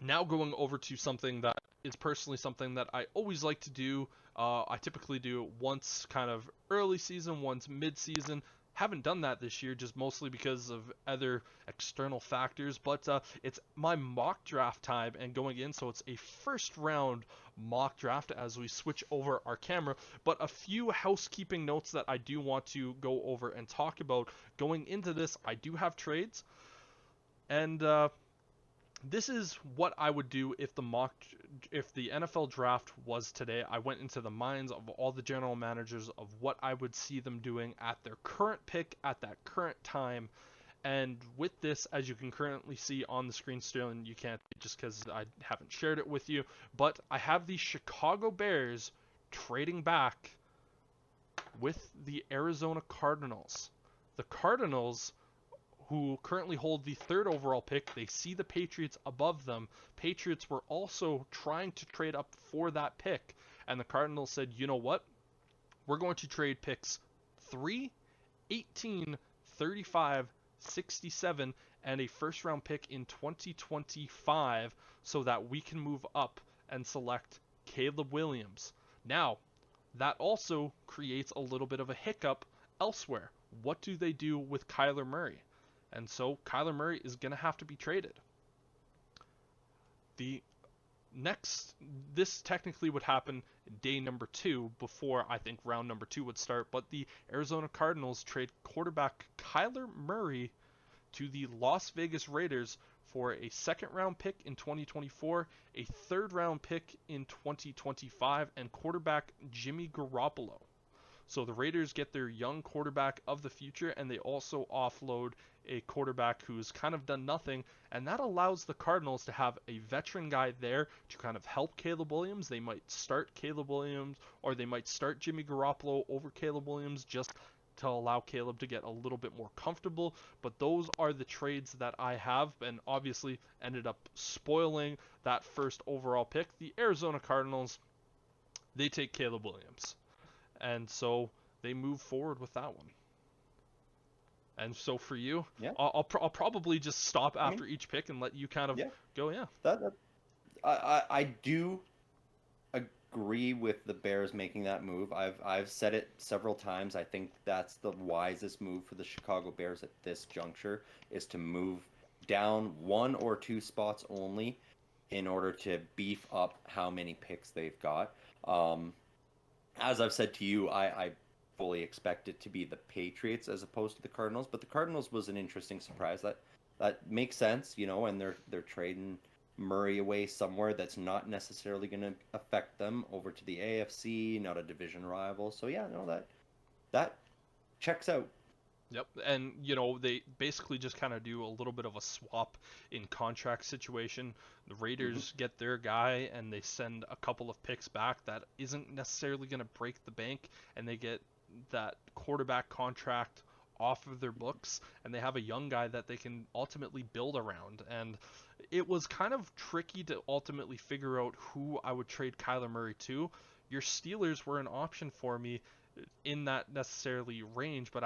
Now going over to something that is personally something that I always like to do. I typically do it once kind of early season, once mid season. Haven't done that this year, just mostly because of other external factors. But it's my mock draft time and going in, so it's a first round mock draft as we switch over our camera. But a few housekeeping notes that I do want to go over and talk about going into this. I do have trades, and this is what I would do if the NFL draft was today. I went into the minds of all the general managers of what I would see them doing at their current pick at that current time. And with this, as you can currently see on the screen, Sterling, you can't just because I haven't shared it with you, but I have the Chicago Bears trading back with the Arizona Cardinals. The Cardinals, who currently hold the third overall pick, they see the Patriots above them. Patriots were also trying to trade up for that pick, and the Cardinals said, you know what? We're going to trade picks 3, 18, 35, 67, and a first round pick in 2025 so that we can move up and select Caleb Williams. Now, that also creates a little bit of a hiccup elsewhere. What do they do with Kyler Murray? And so Kyler Murray is going to have to be traded. The next, this technically would happen day number 2 before I think round number 2 would start, but the Arizona Cardinals trade quarterback Kyler Murray to the Las Vegas Raiders for a second round pick in 2024, a third round pick in 2025, and quarterback Jimmy Garoppolo. So the Raiders get their young quarterback of the future, and they also offload a quarterback who's kind of done nothing, and that allows the Cardinals to have a veteran guy there to kind of help Caleb Williams. They might start Caleb Williams, or they might start Jimmy Garoppolo over Caleb Williams just to allow Caleb to get a little bit more comfortable. But those are the trades that I have, and obviously ended up spoiling that first overall pick. The Arizona Cardinals, they take Caleb Williams. And so they move forward with that one. And so for you, Yeah. I'll probably just stop I mean, after each pick and let you kind of yeah. go. Yeah. That I do agree with the Bears making that move. I've said it several times. I think that's the wisest move for the Chicago Bears at this juncture is to move down one or two spots only in order to beef up how many picks they've got. Um, as I've said to you, I fully expect it to be the Patriots as opposed to the Cardinals, but the Cardinals was an interesting surprise. That makes sense, and they're trading Murray away somewhere that's not necessarily going to affect them over to the AFC, not a division rival. So yeah, no, that checks out. Yep. And they basically just kind of do a little bit of a swap in contract situation. The Hmm. Raiders get their guy and they send a couple of picks back that isn't necessarily going to break the bank, and they get that quarterback contract off of their books, and they have a young guy that they can ultimately build around. And it was kind of tricky to ultimately figure out who I would trade Kyler Murray to. Your Steelers were an option for me in that necessarily range, but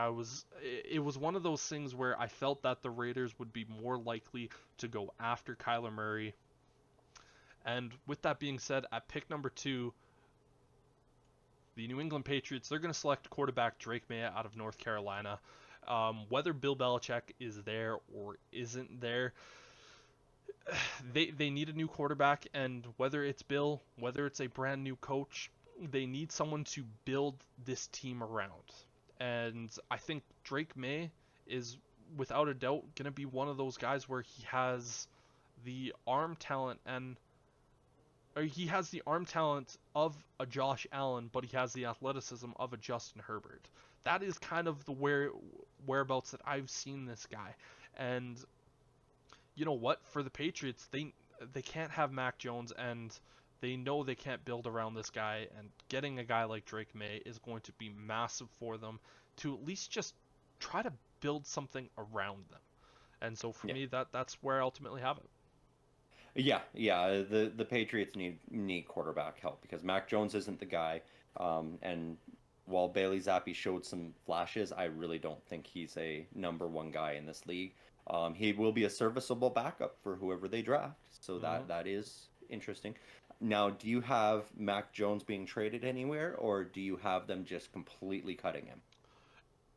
it was one of those things where I felt that the Raiders would be more likely to go after Kyler Murray. And with that being said, at pick number 2, the New England Patriots, they're going to select quarterback Drake May out of North Carolina. Whether Bill Belichick is there or isn't there, they need a new quarterback, and whether it's Bill, whether it's a brand new coach, they need someone to build this team around. And I think Drake May is without a doubt going to be one of those guys where he has the arm talent and or he has the arm talent of a Josh Allen, but he has the athleticism of a Justin Herbert. That is kind of the whereabouts that I've seen this guy. And you know what? For the Patriots, they can't have Mac Jones, and they know they can't build around this guy. And getting a guy like Drake May is going to be massive for them to at least just try to build something around them. And so for Yeah. me, that's where I ultimately have it. Yeah. The Patriots need quarterback help because Mac Jones isn't the guy. And while Bailey Zappi showed some flashes, I really don't think he's a number one guy in this league. He will be a serviceable backup for whoever they draft, so Mhm. that is interesting. Now, do you have Mac Jones being traded anywhere, or do you have them just completely cutting him?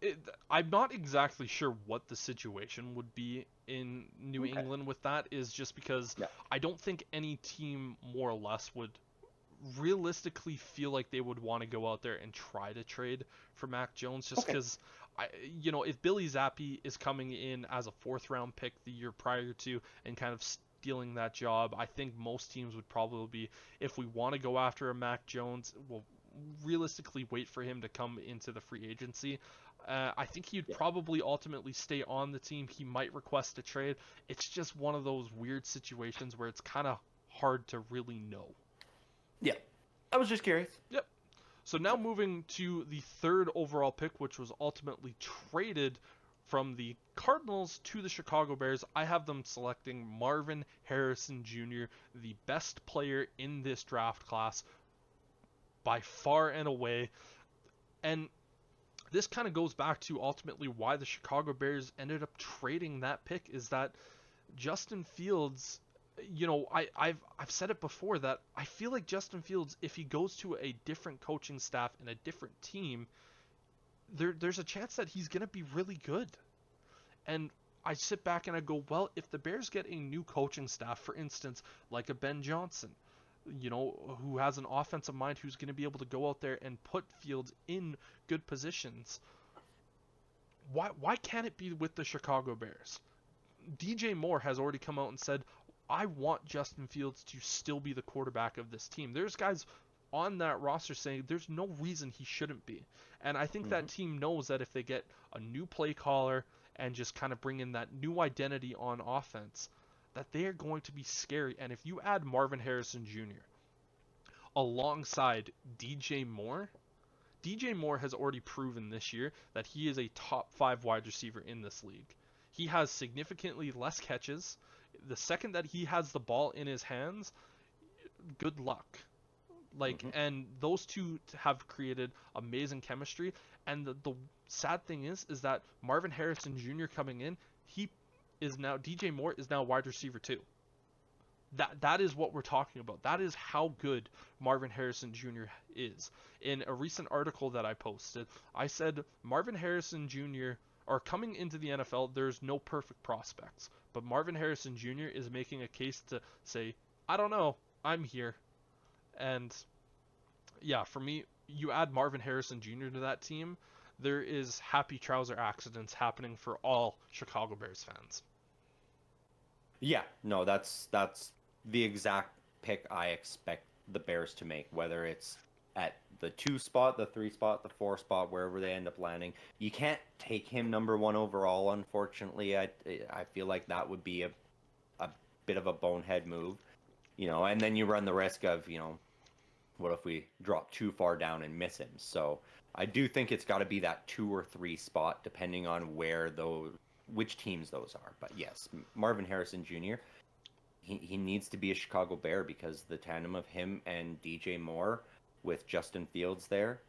it, I'm not exactly sure what the situation would be in New Okay. England with that, is just because Yeah. I don't think any team more or less would realistically feel like they would want to go out there and try to trade for Mac Jones, just Okay. because if Billy Zappi is coming in as a fourth round pick the year prior to and kind of stealing that job, I think most teams would probably be, if we want to go after a Mac Jones, we'll realistically wait for him to come into the free agency. I think he'd Yeah. probably ultimately stay on the team. He might request a trade. It's just one of those weird situations where it's kind of hard to really know. Yeah. I was just curious. Yep. So now moving to the third overall pick, which was ultimately traded from the Cardinals to the Chicago Bears, I have them selecting Marvin Harrison Jr., the best player in this draft class by far and away. And this kind of goes back to ultimately why the Chicago Bears ended up trading that pick, is that Justin Fields, I've said it before that I feel like Justin Fields, if he goes to a different coaching staff and a different team, there's a chance that he's gonna be really good. And I sit back and I go, well, if the Bears get a new coaching staff, for instance, like a Ben Johnson, who has an offensive mind, who's going to be able to go out there and put Fields in good positions, why can't it be with the Chicago Bears? DJ Moore has already come out and said, I want Justin Fields to still be the quarterback of this team. There's guys on that roster saying there's no reason he shouldn't be. And I think that Hmm. team knows that if they get a new play caller and just kind of bring in that new identity on offense, that they are going to be scary. And if you add Marvin Harrison Jr. alongside DJ Moore has already proven this year that he is a top 5 wide receiver in this league. He has significantly less catches. The second that he has the ball in his hands, good luck. Hmm. And those two have created amazing chemistry. And the sad thing is that Marvin Harrison Jr. coming in, he is now DJ Moore is now wide receiver too. That is what we're talking about. That is how good Marvin Harrison Jr. is. In a recent article that I posted, I said Marvin Harrison Jr. or coming into the NFL, there's no perfect prospects, but Marvin Harrison Jr. is making a case to say, I don't know, I'm here. And yeah, for me, you add Marvin Harrison Jr. to that team, there is happy trouser accidents happening for all Chicago Bears fans. Yeah, no, that's the exact pick I expect the Bears to make, whether it's at the 2 spot, the 3 spot, the 4 spot, wherever they end up landing. You can't take him number 1 overall, unfortunately. I feel like that would be a bit of a bonehead move, and then you run the risk of, what if we drop too far down and miss him? So I do think it's got to be that 2 or 3 spot, depending on which teams those are. But yes, Marvin Harrison Jr. He needs to be a Chicago Bear because the tandem of him and DJ Moore with Justin Fields there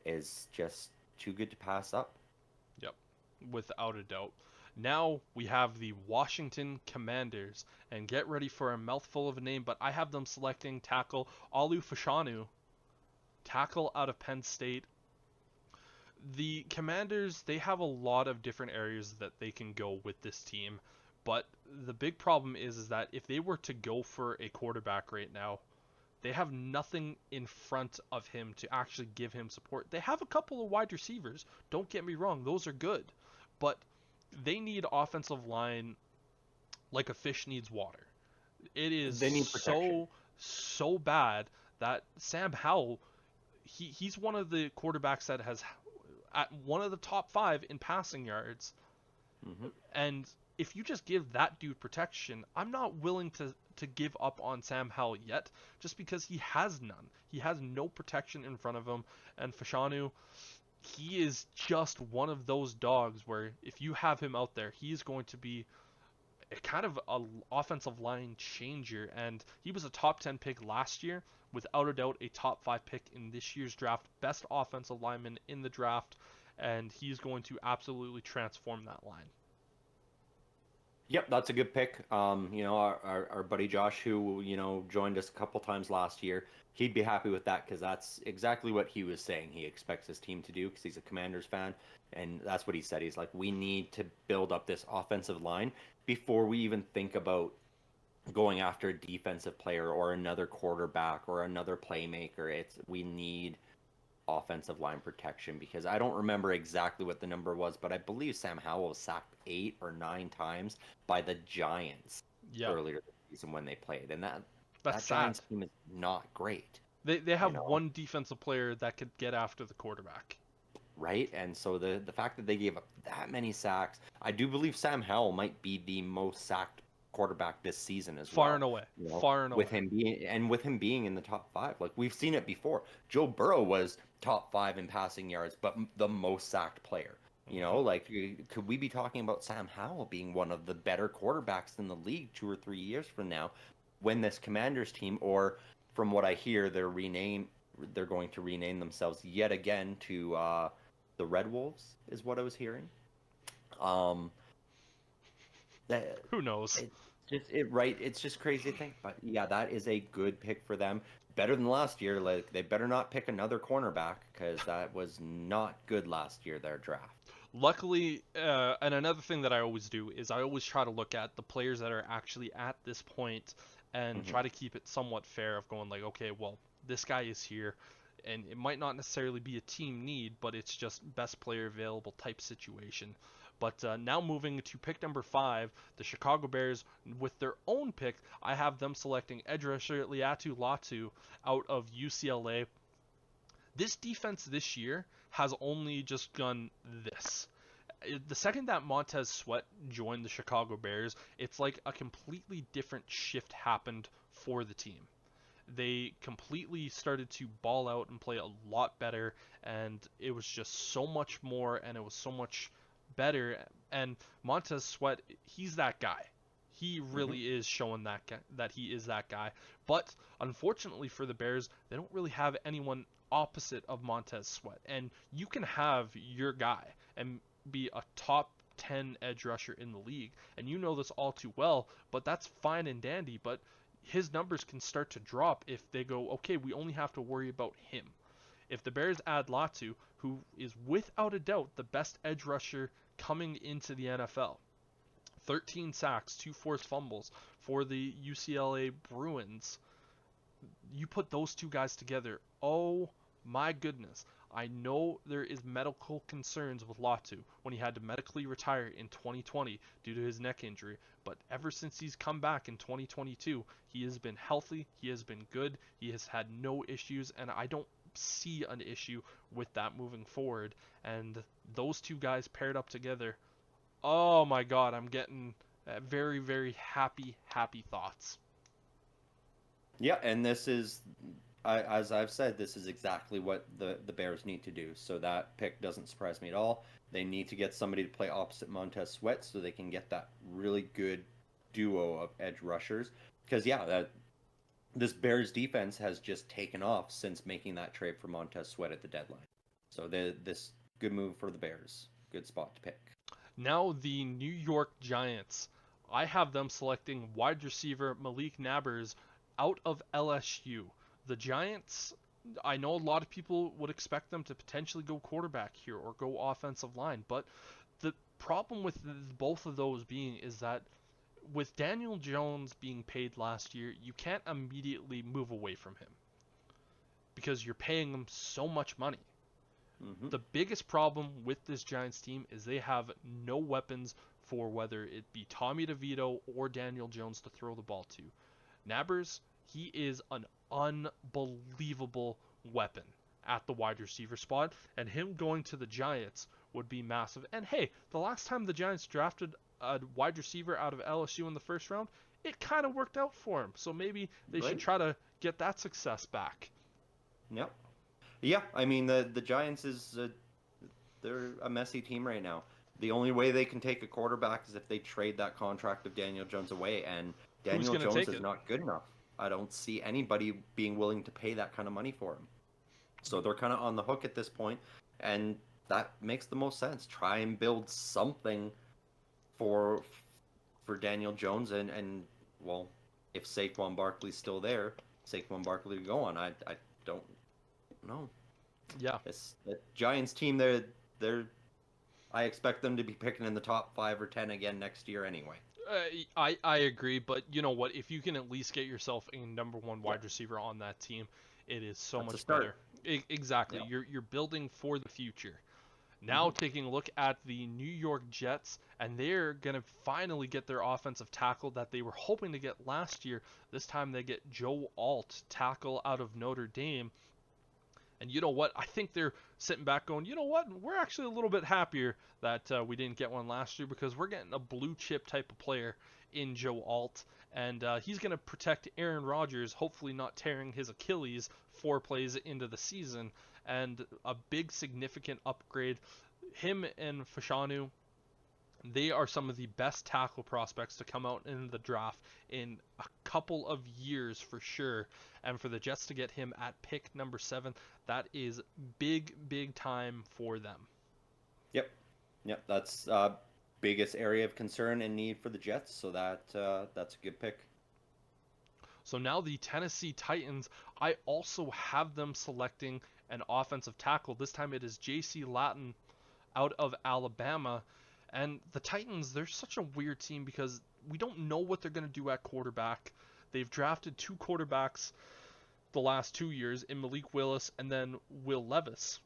is just too good to pass up. Yep, without a doubt. Now we have the Washington Commanders, and get ready for a mouthful of a name, but I have them selecting tackle Alu Fashanu, tackle out of Penn State. The Commanders, they have a lot of different areas that they can go with this team, but the big problem is that if they were to go for a quarterback right now, they have nothing in front of him to actually give him support. They have a couple of wide receivers. Don't get me wrong, those are good. But they need offensive line like a fish needs water. It is They need protection. so bad that Sam Howell, he's one of the quarterbacks that has at one of the top 5 in passing yards. Hmm. And if you just give that dude protection, I'm not willing to give up on Sam Howell yet, just because he has none. He has no protection in front of him, and Fashanu, he is just one of those dogs where if you have him out there, he's going to be a kind of a offensive line changer. And he was a top 10 pick last year, without a doubt a top 5 pick in this year's draft, best offensive lineman in the draft, and he's going to absolutely transform that line. Yep, that's a good pick. Our buddy Josh, who, joined us a couple times last year, he'd be happy with that because that's exactly what he was saying he expects his team to do because he's a Commanders fan. And that's what he said. He's like, we need to build up this offensive line before we even think about going after a defensive player or another quarterback or another playmaker. We need offensive line protection because I don't remember exactly what the number was, but I believe Sam Howell was sacked 8 or 9 times by the Giants Yeah, earlier this season when they played, and that's that Giants sad. team is not great, They you have know, one defensive player that could get after the quarterback. right? And so the fact that they gave up that many sacks, I do believe Sam Howell might be the most sacked quarterback this season as Far and well. away. You know, Far and with away. him being in the top five, like we've seen it before. Joe Burrow was top five in passing yards, but the most sacked player. Hmm. Like could we be talking about Sam Howell being one of the better quarterbacks in the league 2 or 3 years from now, when this Commanders team, or from what I hear, they're going to rename themselves yet again to the Red Wolves, is what I was hearing. Um, that Who knows? it right. It's just crazy to think, but yeah, that is a good pick for them. Better than last year. Like they better not pick another cornerback because that was not good last year. Their draft. Luckily, and another thing that I always do is I always try to look at the players that are actually at this point and Hmm. try to keep it somewhat fair of going like, okay, well, this guy is here, and it might not necessarily be a team need, but it's just best player available type situation. But now moving to pick number 5, the Chicago Bears with their own pick, I have them selecting edge rusher Liatu Latu out of UCLA. This defense this year has only just done this. The second that Montez Sweat joined the Chicago Bears, it's like a completely different shift happened for the team. They completely started to ball out and play a lot better, and it was just so much more, and it was so much better. And Montez Sweat, he's that guy. He Hmm. really is showing that he is that guy. But unfortunately for the Bears, they don't really have anyone opposite of Montez Sweat. And you can have your guy and be a top 10 edge rusher in the league, and you know this all too well, but that's fine and dandy. But his numbers can start to drop if they go, okay, we only have to worry about him. If the Bears add Latu, who is without a doubt the best edge rusher coming into the NFL, 13 sacks, 2 forced fumbles for the UCLA Bruins, you put those two guys together, oh my goodness. I know there is medical concerns with Latu when he had to medically retire in 2020 due to his neck injury, but ever since he's come back in 2022, he has been healthy, he has been good, he has had no issues, and I don't see an issue with that moving forward. And those two guys paired up together, oh my god, I'm getting very, very happy thoughts. Yeah, and as I've said, this is exactly what the Bears need to do. So that pick doesn't surprise me at all. They need to get somebody to play opposite Montez Sweat so they can get that really good duo of edge rushers. Because yeah, that this Bears defense has just taken off since making that trade for Montez Sweat at the deadline. So this good move for the Bears. Good spot to pick. Now the New York Giants. I have them selecting wide receiver Malik Nabers out of LSU. The Giants, I know a lot of people would expect them to potentially go quarterback here or go offensive line, but the problem with both of those being is that with Daniel Jones being paid last year, you can't immediately move away from him because you're paying him so much money. Hmm. The biggest problem with this Giants team is they have no weapons for whether it be Tommy DeVito or Daniel Jones to throw the ball to. Nabers, he is an unbelievable weapon at the wide receiver spot, and him going to the Giants would be massive. And hey, the last time the Giants drafted a wide receiver out of LSU in the first round, it kind of worked out for him. So maybe they should Right? try to get that success back. Yep. Yeah, I mean the Giants they're a messy team right now. The only way they can take a quarterback is if they trade that contract of Daniel Jones away, and Who's Daniel going to Jones take is it? not good enough. I don't see anybody being willing to pay that kind of money for him. So they're kind of on the hook at this point, and that makes the most sense. Try and build something for for Daniel Jones and well, if Saquon Barkley's still there, Saquon Barkley to go on. I don't know. Yeah. This the Giants team, they're I expect them to be picking in the top 5 or 10 again next year anyway. I agree, but you know what? If you can at least get yourself a number one Yeah, wide receiver on that team, it is so that's a much better. start. Exactly. Yeah. You're building for the future. Now Hmm. taking a look at the New York Jets, and they're gonna finally get their offensive tackle that they were hoping to get last year. This time they get Joe Alt, tackle out of Notre Dame. And you know what? I think they're sitting back going, you know what? We're actually a little bit happier that we didn't get one last year because we're getting a blue chip type of player in Joe Alt. And he's going to protect Aaron Rodgers, hopefully not tearing his Achilles 4 plays into the season. And a big significant upgrade. Him and Fashanu, they are some of the best tackle prospects to come out in the draft in a couple of years for sure. And for the Jets to get him at pick number 7, that is big, big time for them. Yep. Yep. That's biggest area of concern and need for the Jets. So that's a good pick. So now the Tennessee Titans, I also have them selecting an offensive tackle. This time it is J.C. Latin out of Alabama. And the Titans, they're such a weird team because we don't know what they're going to do at quarterback. They've drafted 2 quarterbacks the last 2 years in Malik Willis and then Will Levis.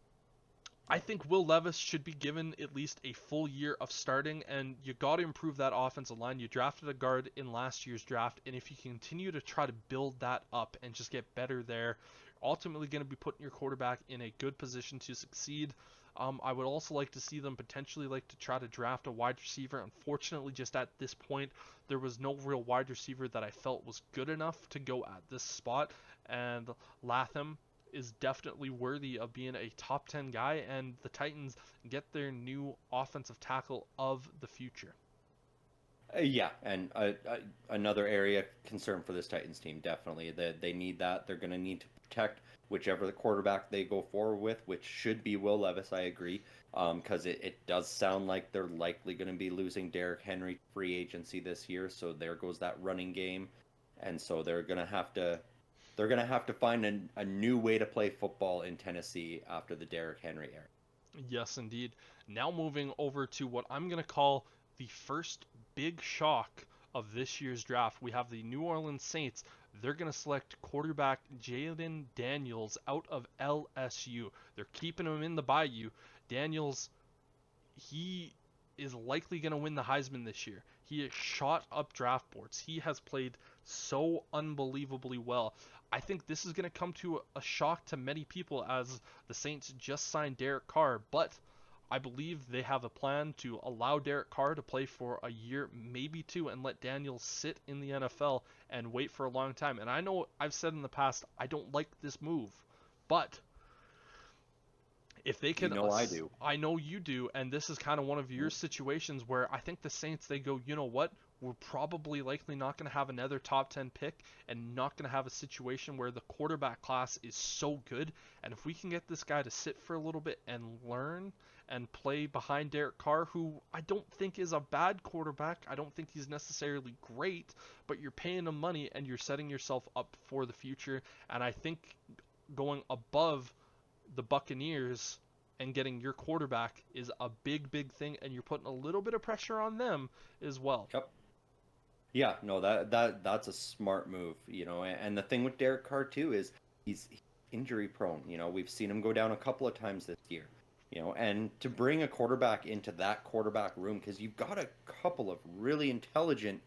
I think Will Levis should be given at least a full year of starting, and you got to improve that offensive line. You drafted a guard in last year's draft, and if you continue to try to build that up and just get better there, you're ultimately going to be putting your quarterback in a good position to succeed. I would also like to see them potentially like to try to draft a wide receiver. Unfortunately, just at this point, there was no real wide receiver that I felt was good enough to go at this spot, and Latham is definitely worthy of being a top 10 guy, and the Titans get their new offensive tackle of the future. Yeah, and another area of concern for this Titans team, definitely. They need that. They're going to need to protect whichever the quarterback they go forward with, which should be Will Levis, I agree. Because it does sound like they're likely going to be losing Derrick Henry free agency this year, so there goes that running game. And so they're gonna have to find a new way to play football in Tennessee after the Derrick Henry era. Yes, indeed. Now moving over to what I'm going to call the first big shock of this year's draft. We have the New Orleans Saints. They're going to select quarterback Jalen Daniels out of LSU. They're keeping him in the Bayou. Daniels, he is likely going to win the Heisman this year. He has shot up draft boards. He has played so unbelievably well. I think this is going to come to a shock to many people as the Saints just signed Derek Carr, but I believe they have a plan to allow Derek Carr to play for a year, maybe 2, and let Daniels sit in the NFL and wait for a long time. And I know I've said in the past I don't like this move, but if they You can, know I do. I know you do, and this is kind of one of your situations where I think the Saints, they go, you know what, we're probably likely not going to have another top 10 pick and not going to have a situation where the quarterback class is so good, and if we can get this guy to sit for a little bit and learn and play behind Derek Carr, who I don't think is a bad quarterback, I don't think he's necessarily great, but you're paying him money and you're setting yourself up for the future, and I think going above the Buccaneers and getting your quarterback is a big, big thing, and you're putting a little bit of pressure on them as well. Yep. Yeah, no, that's a smart move, and the thing with Derek Carr too is he's injury prone. We've seen him go down a couple of times this year. And to bring a quarterback into that quarterback room, because you've got a couple of really intelligent,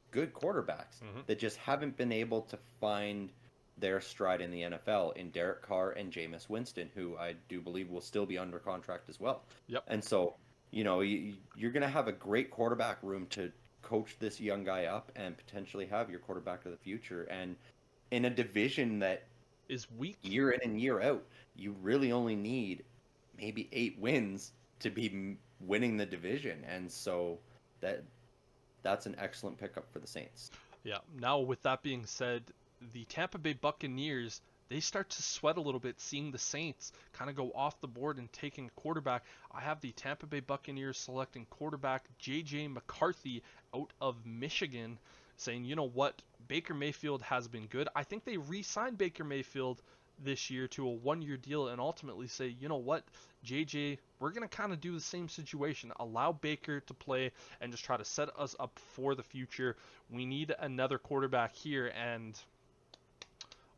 good quarterbacks Mm-hmm. that just haven't been able to find their stride in the NFL in Derek Carr and Jameis Winston, who I do believe will still be under contract as well. Yep. And so, you're going to have a great quarterback room to coach this young guy up and potentially have your quarterback of the future. And in a division that Is weak. year in and year out, you really only need maybe 8 wins to be winning the division. And so that's an excellent pickup for the Saints. Yeah. Now, with that being said, the Tampa Bay Buccaneers, they start to sweat a little bit, seeing the Saints kind of go off the board and taking a quarterback. I have the Tampa Bay Buccaneers selecting quarterback J.J. McCarthy out of Michigan, saying, you know what, Baker Mayfield has been good. I think they re-signed Baker Mayfield this year to a one-year deal and ultimately say, you know what, JJ, we're going to kind of do the same situation. Allow Baker to play and just try to set us up for the future. We need another quarterback here, and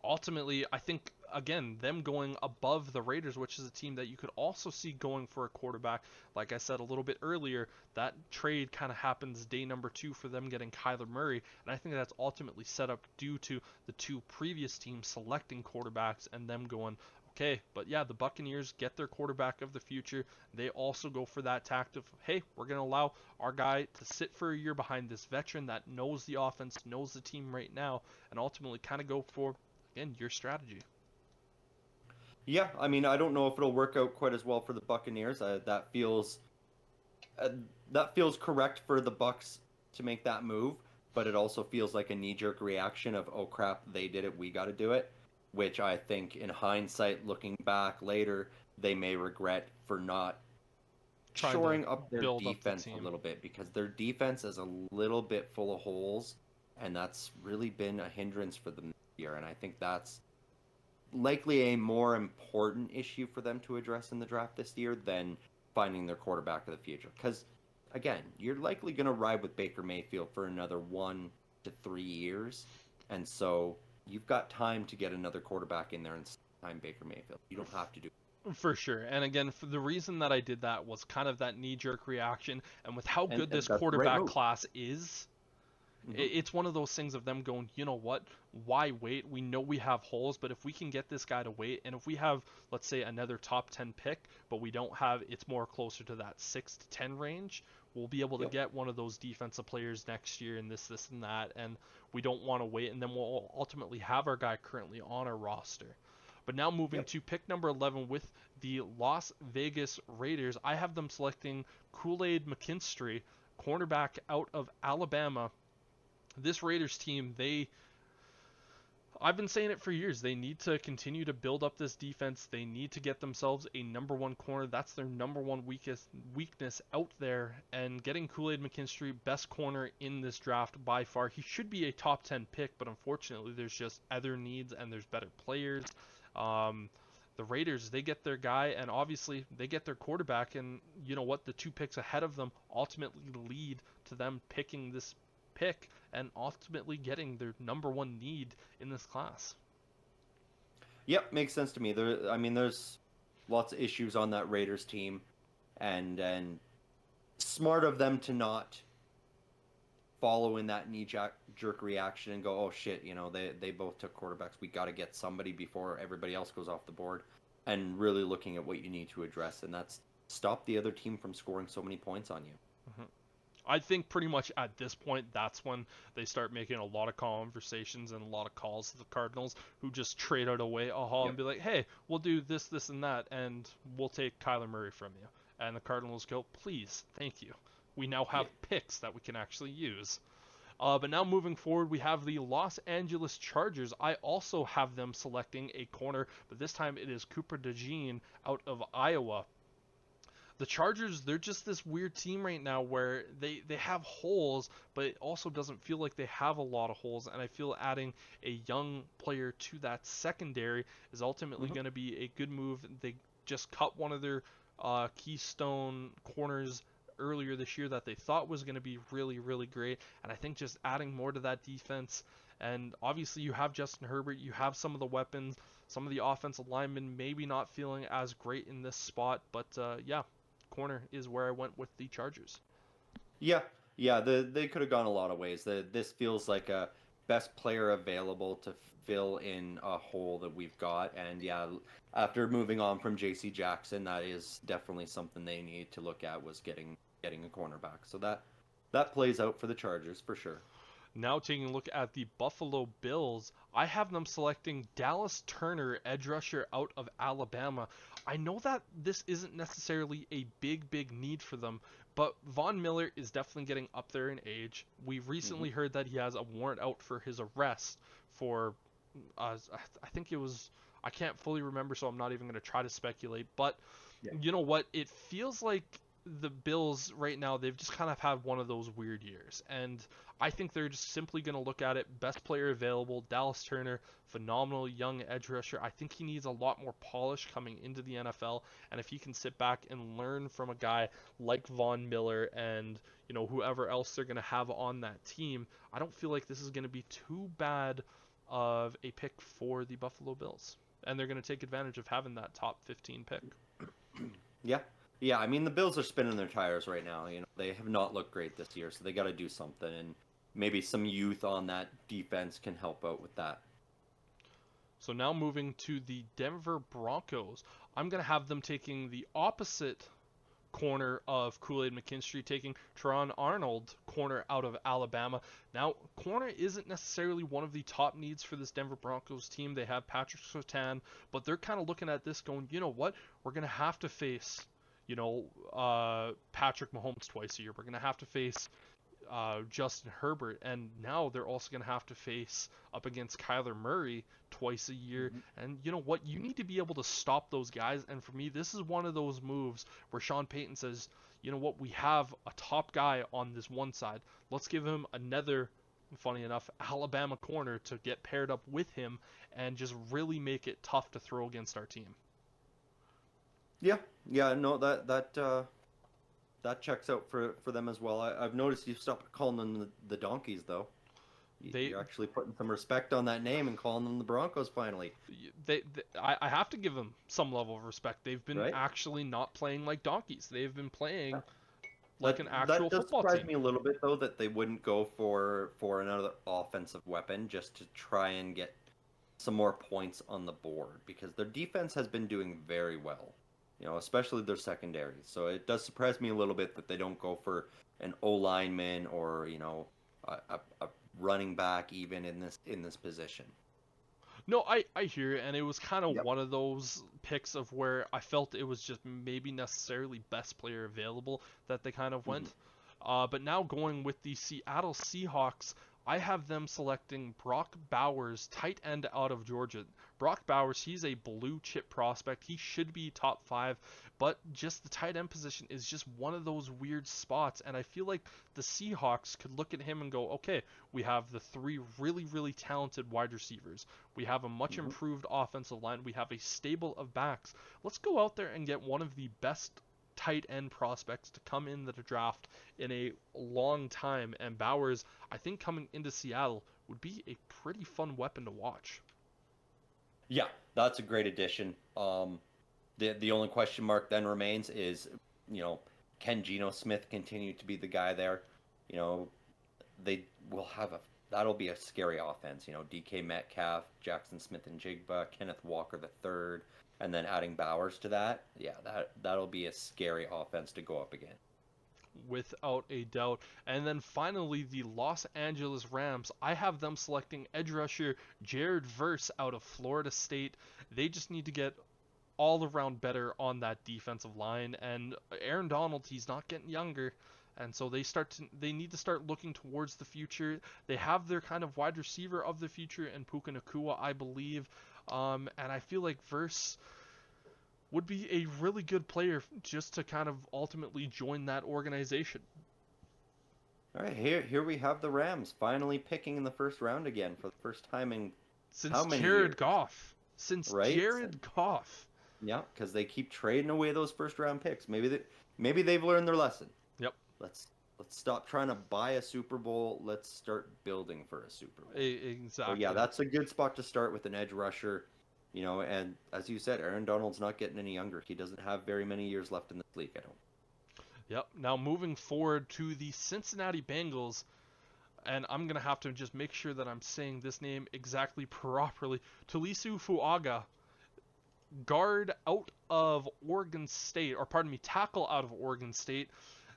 ultimately, I think, again, them going above the Raiders, which is a team that you could also see going for a quarterback. Like I said a little bit earlier, that trade kind of happens day number 2 for them getting Kyler Murray, and I think that's ultimately set up due to the 2 previous teams selecting quarterbacks and them going, okay, but yeah, the Buccaneers get their quarterback of the future. They also go for that tact of, hey, we're going to allow our guy to sit for a year behind this veteran that knows the offense, knows the team right now, and ultimately kind of go for, again, your strategy. Yeah, I mean, I don't know if it'll work out quite as well for the Buccaneers. Uh, that feels correct for the Bucks to make that move, but it also feels like a knee-jerk reaction of, oh crap, they did it, we got to do it, which I think in hindsight, looking back later, they may regret for not Trying to shoring up their build up the defense a team. little bit, because their defense is a little bit full of holes, and that's really been a hindrance for them this year, and I think that's likely a more important issue for them to address in the draft this year than finding their quarterback of the future. Because, again, you're likely going to ride with Baker Mayfield for another 1 to 3 years. And so you've got time to get another quarterback in there and time Baker Mayfield. You don't have to do it. For sure. And again, for the reason that I did that was kind of that knee-jerk reaction. And with how And, good and this that's the right quarterback move. class is, Hmm. it's one of those things of them going, you know what, why wait? We know we have holes, but if we can get this guy to wait, and if we have, let's say, another top 10 pick, but we don't have, it's more closer to that 6 to 10 range, we'll be able to Yep. get one of those defensive players next year and this, and that, and we don't want to wait, and then we'll ultimately have our guy currently on our roster. But now moving Yep. to pick number 11 with the Las Vegas Raiders, I have them selecting Kool-Aid McKinstry, cornerback out of Alabama. This Raiders team, I've been saying it for years. They need to continue to build up this defense. They need to get themselves a number 1 corner. That's their number 1 weakness out there. And getting Kool-Aid McKinstry, best corner in this draft by far. He should be a top 10 pick, but unfortunately there's just other needs and there's better players. The Raiders, they get their guy, and obviously they get their quarterback, and you know what, the 2 picks ahead of them ultimately lead to them picking this pick and ultimately getting their number 1 need in this class. Yep, makes sense to me. I mean, there's lots of issues on that Raiders team, and smart of them to not follow in that knee jerk reaction and go, oh shit, they both took quarterbacks. We got to get somebody before everybody else goes off the board, and really looking at what you need to address, and that's stop the other team from scoring so many points on you. Mm-hmm. I think pretty much at this point, that's when they start making a lot of conversations and a lot of calls to the Cardinals, who just trade out away a haul and Yep. be like, hey, we'll do this, this, and that, and we'll take Kyler Murray from you. And the Cardinals go, please, thank you. We now have Yeah. picks that we can actually use. But now moving forward, we have the Los Angeles Chargers. I also have them selecting a corner, but this time it is Cooper DeJean out of Iowa. The Chargers, they're just this weird team right now where they have holes, but it also doesn't feel like they have a lot of holes. And I feel adding a young player to that secondary is ultimately Hmm. going to be a good move. They just cut one of their keystone corners earlier this year that they thought was going to be really, really great. And I think just adding more to that defense. And obviously, you have Justin Herbert, you have some of the weapons, some of the offensive linemen maybe not feeling as great in this spot, but yeah, corner is where I went with the Chargers. Yeah, yeah, they could have gone a lot of ways. This feels like a best player available to fill in a hole that we've got. And yeah, after moving on from J.C. Jackson, that is definitely something they need to look at, was getting a cornerback. So that plays out for the Chargers for sure. Now taking a look at the Buffalo Bills, I have them selecting Dallas Turner, edge rusher out of Alabama. I know that this isn't necessarily a big need for them, but Von Miller is definitely getting up there in age. We Hmm. recently heard that he has a warrant out for his arrest for I think it was. I can't fully remember, so I'm not even going to try to speculate. But Yeah. you know what? It feels like the Bills right now, they've just kind of had one of those weird years. And I think they're just simply going to look at it. Best player available, Dallas Turner, phenomenal young edge rusher. I think he needs a lot more polish coming into the NFL. And if he can sit back and learn from a guy like Von Miller and, whoever else they're going to have on that team, I don't feel like this is going to be too bad of a pick for the Buffalo Bills. And they're going to take advantage of having that top 15 pick. Yeah. Yeah, I mean the Bills are spinning their tires right now. They have not looked great this year, so they got to do something, and maybe some youth on that defense can help out with that. So now moving to the Denver Broncos, I'm going to have them taking the opposite corner of Kool-Aid McKinstry, taking Teron Arnold, corner out of Alabama. Now, corner isn't necessarily one of the top needs for this Denver Broncos team. They have Patrick Surtain, but they're kind of looking at this going, you know what? We're going to have to face, Patrick Mahomes twice a year. We're going to have to face Justin Herbert, and now they're also going to have to face up against Kyler Murray twice a year. Mm-hmm. And you know what? You need to be able to stop those guys. And for me, this is one of those moves where Sean Payton says, you know what? We have a top guy on this one side. Let's give him another, funny enough, Alabama corner to get paired up with him and just really make it tough to throw against our team. Yeah, no, that checks out for them as well. I've noticed you've stopped calling them the Donkeys, though. You're actually putting some respect on that name and calling them the Broncos finally. I have to give them some level of respect. They've been Right? actually not playing like donkeys. They've been playing like That an actual that does football surprise team. me a little bit, though, that they wouldn't go for another offensive weapon just to try and get some more points on the board, because their defense has been doing very well, especially their secondary. So it does surprise me a little bit that they don't go for an O lineman or a running back even in this position. No, I hear it, and it was kind of Yep. one of those picks of where I felt it was just maybe necessarily best player available that they kind of Hmm. went. But now going with the Seattle Seahawks, I have them selecting Brock Bowers, tight end out of Georgia. Brock Bowers, he's a blue chip prospect. He should be top 5, but just the tight end position is just one of those weird spots. And I feel like the Seahawks could look at him and go, okay, we have the 3 really, really talented wide receivers. We have a much Hmm. improved offensive line. We have a stable of backs. Let's go out there and get one of the best tight end prospects to come in the draft in a long time. And Bowers, I think coming into Seattle would be a pretty fun weapon to watch. Yeah, that's a great addition. The only question mark then remains is, can Geno Smith continue to be the guy there? You know, they will have that'll be a scary offense. DK Metcalf, Jackson Smith and Jigba, Kenneth Walker the third, and then adding Bowers to that. Yeah, that'll be a scary offense to go up against. Without a doubt. And then finally, the Los Angeles Rams. I have them selecting edge rusher Jared Verse out of Florida State. They just need to get all around better on that defensive line. And Aaron Donald, he's not getting younger. And so they need to start looking towards the future. They have their kind of wide receiver of the future in Puka Nacua, I believe. And I feel like Verse would be a really good player just to kind of ultimately join that organization. All right, here we have the Rams finally picking in the first round again for the first time in Since how many Jared years? Goff. Since Right? Jared Goff. Yeah, because they keep trading away those first round picks. Maybe they've learned their lesson. Yep. Let's stop trying to buy a Super Bowl. Let's start building for a Super Bowl. So Exactly. yeah, that's a good spot to start with an edge rusher. And as you said, Aaron Donald's not getting any younger. He doesn't have very many years left in this league, I don't. Yep. Now moving forward to the Cincinnati Bengals, and I'm going to have to just make sure that I'm saying this name exactly properly. Talisu Fuaga, guard out of Oregon State, or pardon me, tackle out of Oregon State.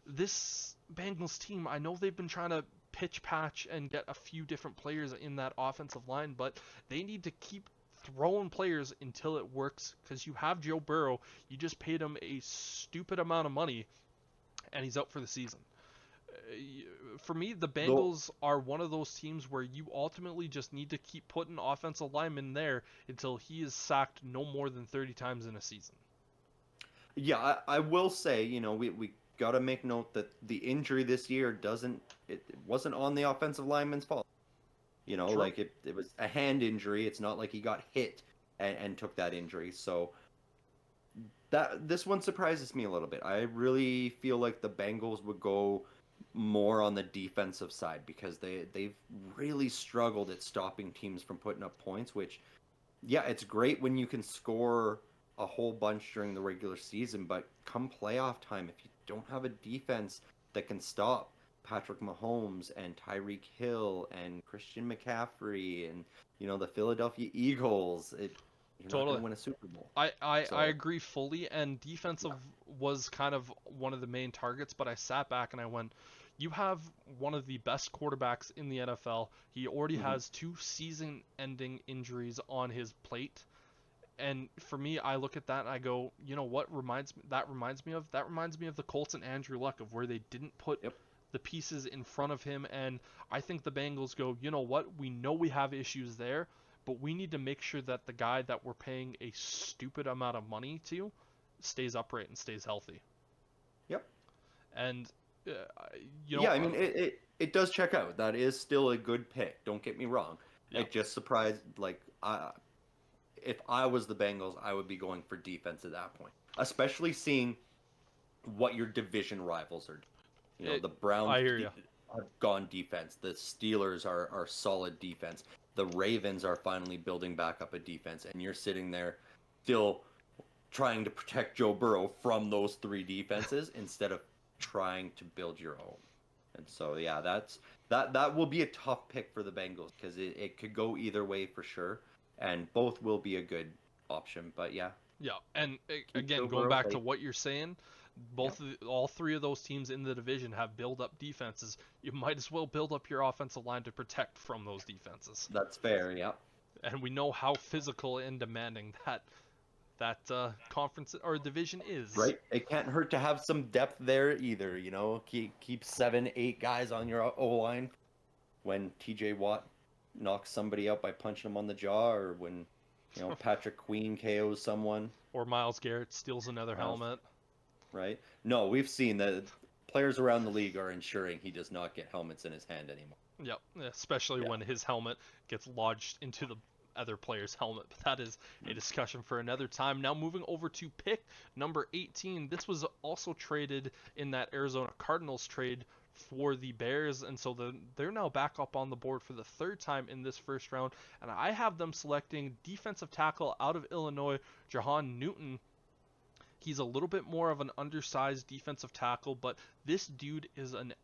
This Bengals team, I know they've been trying to pitch patch and get a few different players in that offensive line, but they need to keep throwing players until it works, because you have Joe Burrow. You just paid him a stupid amount of money, and he's out for the season. For me, the Though, Bengals are one of those teams where you ultimately just need to keep putting offensive linemen there until he is sacked no more than 30 times in a season. yeah, I will say, we got to make note that the injury this year it wasn't on the offensive lineman's fault. True. Like it was a hand injury. It's not like he got hit and took that injury. So this one surprises me a little bit. I really feel like the Bengals would go more on the defensive side because they've really struggled at stopping teams from putting up points, which yeah, it's great when you can score a whole bunch during the regular season, but come playoff time, if you don't have a defense that can stop Patrick Mahomes and Tyreek Hill and Christian McCaffrey and the Philadelphia Eagles, you're not going Totally. to win a Super Bowl. I So, agree fully, and defensive yeah. was kind of one of the main targets, but I sat back and I went, you have one of the best quarterbacks in the NFL. He already Hmm. has 2 season-ending injuries on his plate. And for me, I look at that and I go, you know what reminds me of? That reminds me of the Colts and Andrew Luck, of where they didn't put Yep. the pieces in front of him. And I think the Bengals go, you know what? We know we have issues there, but we need to make sure that the guy that we're paying a stupid amount of money to stays upright and stays healthy. Yep. And uh, you know, Yeah, I mean, it does check out. That is still a good pick. Don't get me wrong. yeah, It just surprised, like, if I was the Bengals, I would be going for defense at that point, especially seeing what your division rivals are. The I Browns hear you. have gone defense. The Steelers are solid defense. The Ravens are finally building back up a defense, and you're sitting there still trying to protect Joe Burrow from those three defenses instead of trying to build your own. And so, yeah, that will be a tough pick for the Bengals because it could go either way for sure, and both will be a good option. But yeah, Yeah, and keep again, Joe going Burrow back to safe. what you're saying, Yep. all three of those teams in the division have build up defenses. You might as well build up your offensive line to protect from those defenses. That's fair. Yep. And we know how physical and demanding that conference or division is. Right. It can't hurt to have some depth there either. Keep 7, 8 guys on your O line when T.J. Watt knocks somebody out by punching him on the jaw, or when Patrick Queen KOs someone. Or Miles Garrett steals another Miles, helmet. right? No, we've seen that players around the league are ensuring he does not get helmets in his hand anymore. Yep, especially Yeah. when his helmet gets lodged into the other player's helmet. But that is a discussion for another time. Now moving over to pick number 18. This was also traded in that Arizona Cardinals trade for the Bears, and so they're now back up on the board for the third time in this first round. And I have them selecting defensive tackle out of Illinois, Jahan Newton. He's a little bit more of an undersized defensive tackle, but this dude is an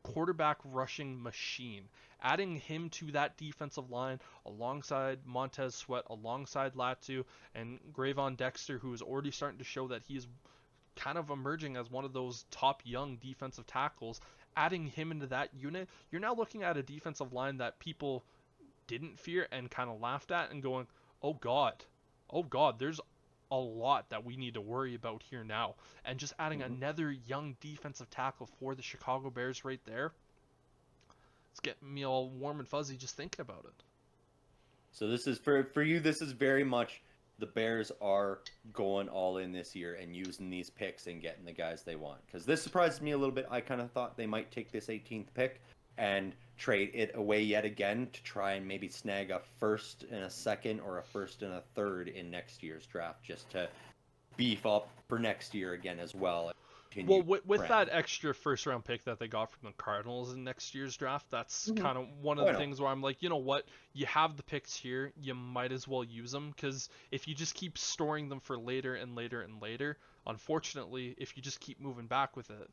quarterback rushing machine. Adding him to that defensive line alongside Montez Sweat, alongside Latu, and Gravon Dexter, who is already starting to show that he is kind of emerging as one of those top young defensive tackles. Adding him into that unit, you're now looking at a defensive line that people didn't fear and kind of laughed at and going, oh God, there's a lot that we need to worry about here now. And just adding Hmm. another young defensive tackle for the Chicago Bears right there, it's getting me all warm and fuzzy just thinking about it. So this is for you. This is very much the Bears are going all in this year and using these picks and getting the guys they want. Because this surprised me a little bit. I kind of thought they might take this 18th pick and trade it away yet again to try and maybe snag a first and a second or a first and a third in next year's draft, just to beef up for next year again as well. Well, Continue with trend. that extra first round pick that they got from the Cardinals in next year's draft, that's Hmm. kind of one of Why the not? things where I'm like, you know what? You have the picks here. You might as well use them because if you just keep storing them for later and later and later, unfortunately, if you just keep moving back with it,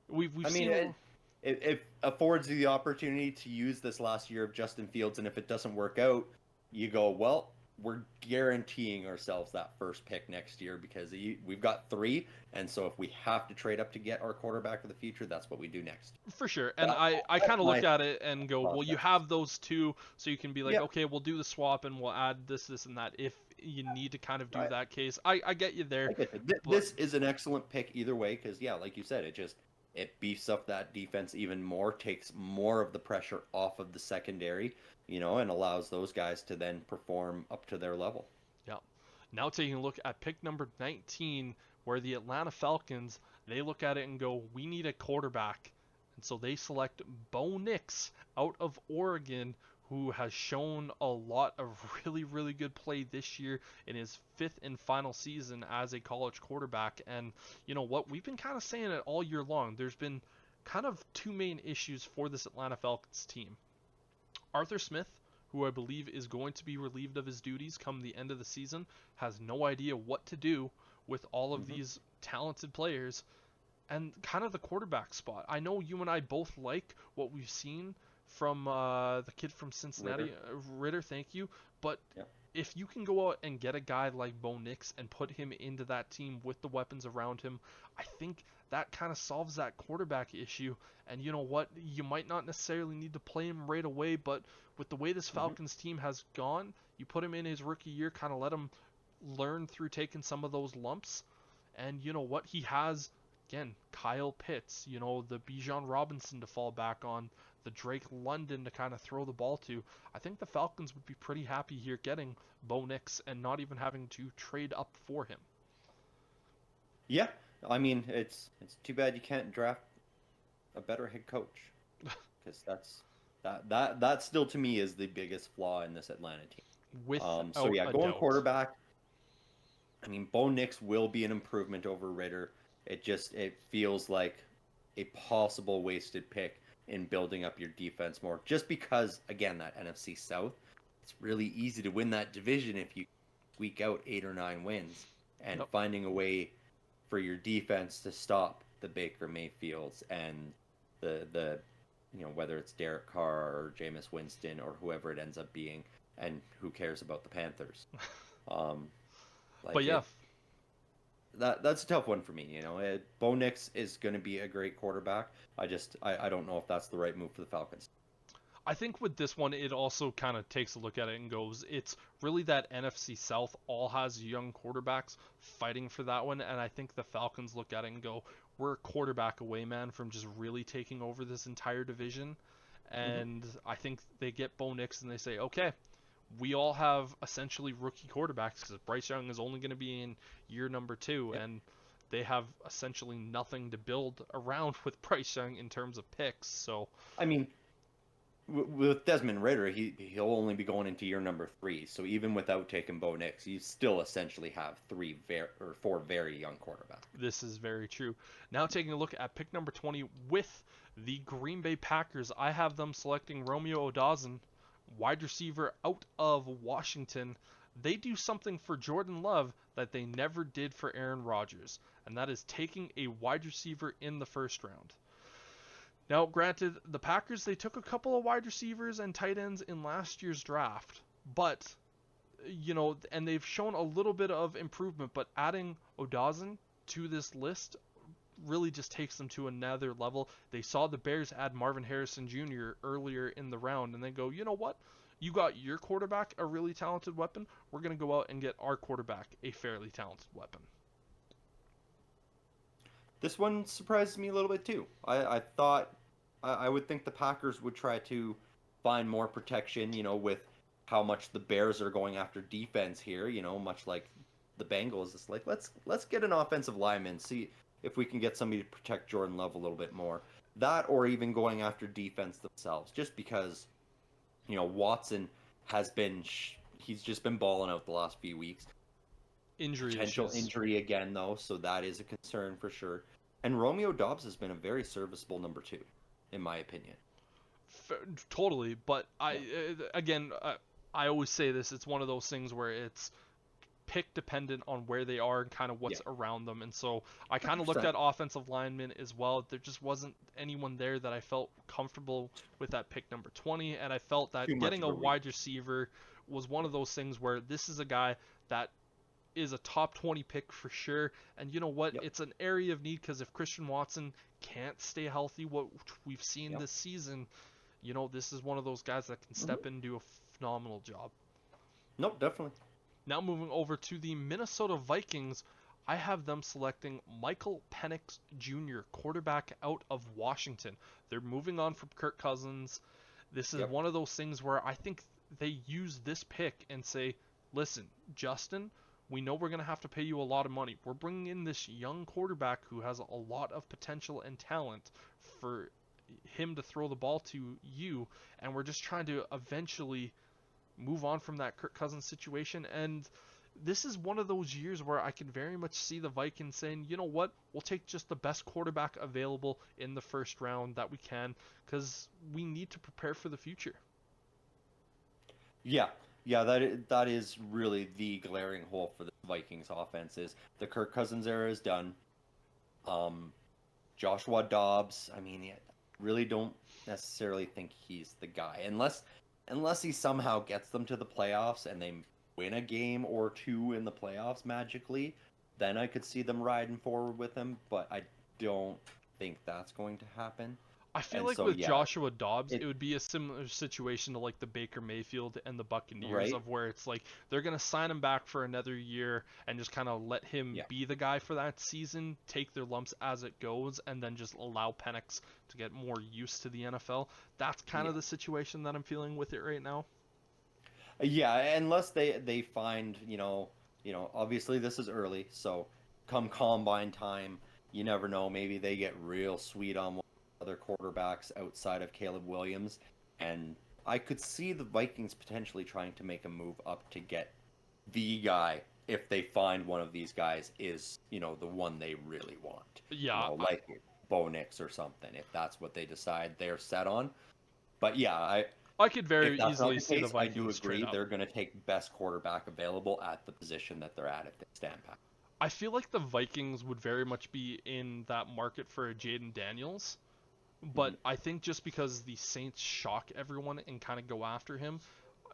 we've I mean, seen. it affords you the opportunity to use this last year of Justin Fields, and if it doesn't work out, you go, well, we're guaranteeing ourselves that first pick next year because we've got 3, and so if we have to trade up to get our quarterback of the future, that's what we do next. For sure. And That, I that's kind of look my at it and go, well, you process. have those two, so you can be like, Yep. okay, we'll do the swap and we'll add this, and that if you need to kind of do I, that case. I get you there, I get it. but This is an excellent pick either way because, yeah, like you said, it just it beefs up that defense even more, takes more of the pressure off of the secondary, and allows those guys to then perform up to their level. Yeah. Now taking a look at pick number 19, where the Atlanta Falcons, they look at it and go, we need a quarterback. And so they select Bo Nix out of Oregon, who has shown a lot of really, really good play this year in his fifth and final season as a college quarterback. And you know what? We've been kind of saying it all year long. There's been kind of two main issues for this Atlanta Falcons team. Arthur Smith, who I believe is going to be relieved of his duties come the end of the season, has no idea what to do with all of these talented players, and kind of the quarterback spot. I know you and I both like what we've seen from the kid from Cincinnati, Ritter, thank you, but if you can go out and get a guy like Bo Nix and put him into that team with the weapons around him, I think that kind of solves that quarterback issue. And you know what? You might not necessarily need to play him right away, but with the way this Falcons team has gone, you put him in his rookie year, kind of let him learn through taking some of those lumps. And you know what? He has, again, Kyle Pitts, the Bijan Robinson to fall back on, the Drake London to kind of throw the ball to. I think the Falcons would be pretty happy here getting Bo Nix and not even having to trade up for him. Yeah, I mean, it's too bad you can't draft a better head coach, because that still to me is the biggest flaw in this Atlanta team. Without going doubt. quarterback. I mean, Bo Nix will be an improvement over Ritter. It feels like a possible wasted pick in building up your defense more, just because, again, that NFC South, it's really easy to win that division if you squeak out 8 or 9 wins, and finding a way for your defense to stop the Baker Mayfields and the whether it's Derek Carr or Jameis Winston or whoever it ends up being, and who cares about the Panthers. But yeah, that's a tough one for me. Bo Nix is going to be a great quarterback. I don't know if that's the right move for the Falcons. I think with this one, it also kind of takes a look at it and goes, it's really that NFC South all has young quarterbacks fighting for that one. And I think the Falcons look at it and go, we're a quarterback away, man, from just really taking over this entire division. And I think they get Bo Nix and they say, okay, we all have essentially rookie quarterbacks, because Bryce Young is only going to be in year number 2, and they have essentially nothing to build around with Bryce Young in terms of picks. So I mean, with Desmond Ritter, he'll only be going into year number 3. So even without taking Bo Nix, you still essentially have 4 very young quarterbacks. This is very true. Now taking a look at pick number 20 with the Green Bay Packers, I have them selecting Romeo Odazen, wide receiver out of Washington. They do something for Jordan Love that they never did for Aaron Rodgers, and that is taking a wide receiver in the first round. Now, granted, the Packers, they took a couple of wide receivers and tight ends in last year's draft, but, and they've shown a little bit of improvement, but adding Odazen to this list really just takes them to another level. They saw the Bears add Marvin Harrison Jr. earlier in the round, and they go, you know what? You got your quarterback, a really talented weapon. We're going to go out and get our quarterback, a fairly talented weapon. This one surprised me a little bit too. I thought I would think the Packers would try to find more protection, with how much the Bears are going after defense here, much like the Bengals. It's like, let's get an offensive lineman, see if we can get somebody to protect Jordan Love a little bit more. That, or even going after defense themselves, just because, Watson has he's just been balling out the last few weeks. Potential injury again, though, so that is a concern for sure. And Romeo Doubs has been a very serviceable number 2, in my opinion. Totally, but I always say this, it's one of those things where it's pick dependent on where they are and kind of what's around them. And so I kind of looked at offensive linemen as well. There just wasn't anyone there that I felt comfortable with that pick number 20, and I felt that getting a wide receiver was one of those things where this is a guy that is a top 20 pick for sure. And you know what? It's an area of need, because if Christian Watson can't stay healthy, what we've seen this season, this is one of those guys that can step in and do a phenomenal job. Nope, definitely. Now moving over to the Minnesota Vikings, I have them selecting Michael Penix Jr., quarterback out of Washington. They're moving on from Kirk Cousins. This is Yep. one of those things where I think they use this pick and say, listen, Justin, we know we're going to have to pay you a lot of money. We're bringing in this young quarterback who has a lot of potential and talent for him to throw the ball to you, and we're just trying to eventually move on from that Kirk Cousins situation. And this is one of those years where I can very much see the Vikings saying, you know what, we'll take just the best quarterback available in the first round that we can, because we need to prepare for the future. Yeah, that is really the glaring hole for the Vikings offense is the Kirk Cousins era is done. Um, Joshua Dobbs, I mean, yeah, really don't necessarily think he's the guy unless he somehow gets them to the playoffs and they win a game or two in the playoffs magically, then I could see them riding forward with him, but I don't think that's going to happen. I feel And like so with yeah, Joshua Dobbs, it it would be a similar situation to like the Baker Mayfield and the Buccaneers, right? of where it's like they're gonna sign him back for another year and just kind of let him Yeah. be the guy for that season, take their lumps as it goes, and then just allow Penix to get more used to the NFL. That's kind of Yeah. the situation that I'm feeling with it right now. Yeah, unless they find, obviously this is early, so come combine time, you never know, maybe they get real sweet on one of other quarterbacks outside of Caleb Williams, and I could see the Vikings potentially trying to make a move up to get the guy if they find one of these guys is, the one they really want. Yeah, Like Bo Nix or something, if that's what they decide they're set on. But yeah, I could if very that's not easily the see the case, I do Vikings trade agree up. they're going to take best quarterback available at the position that they're at if they stand pat. I feel like the Vikings would very much be in that market for a Jaden Daniels, Mhm. but I think just because the Saints shock everyone and kind of go after him,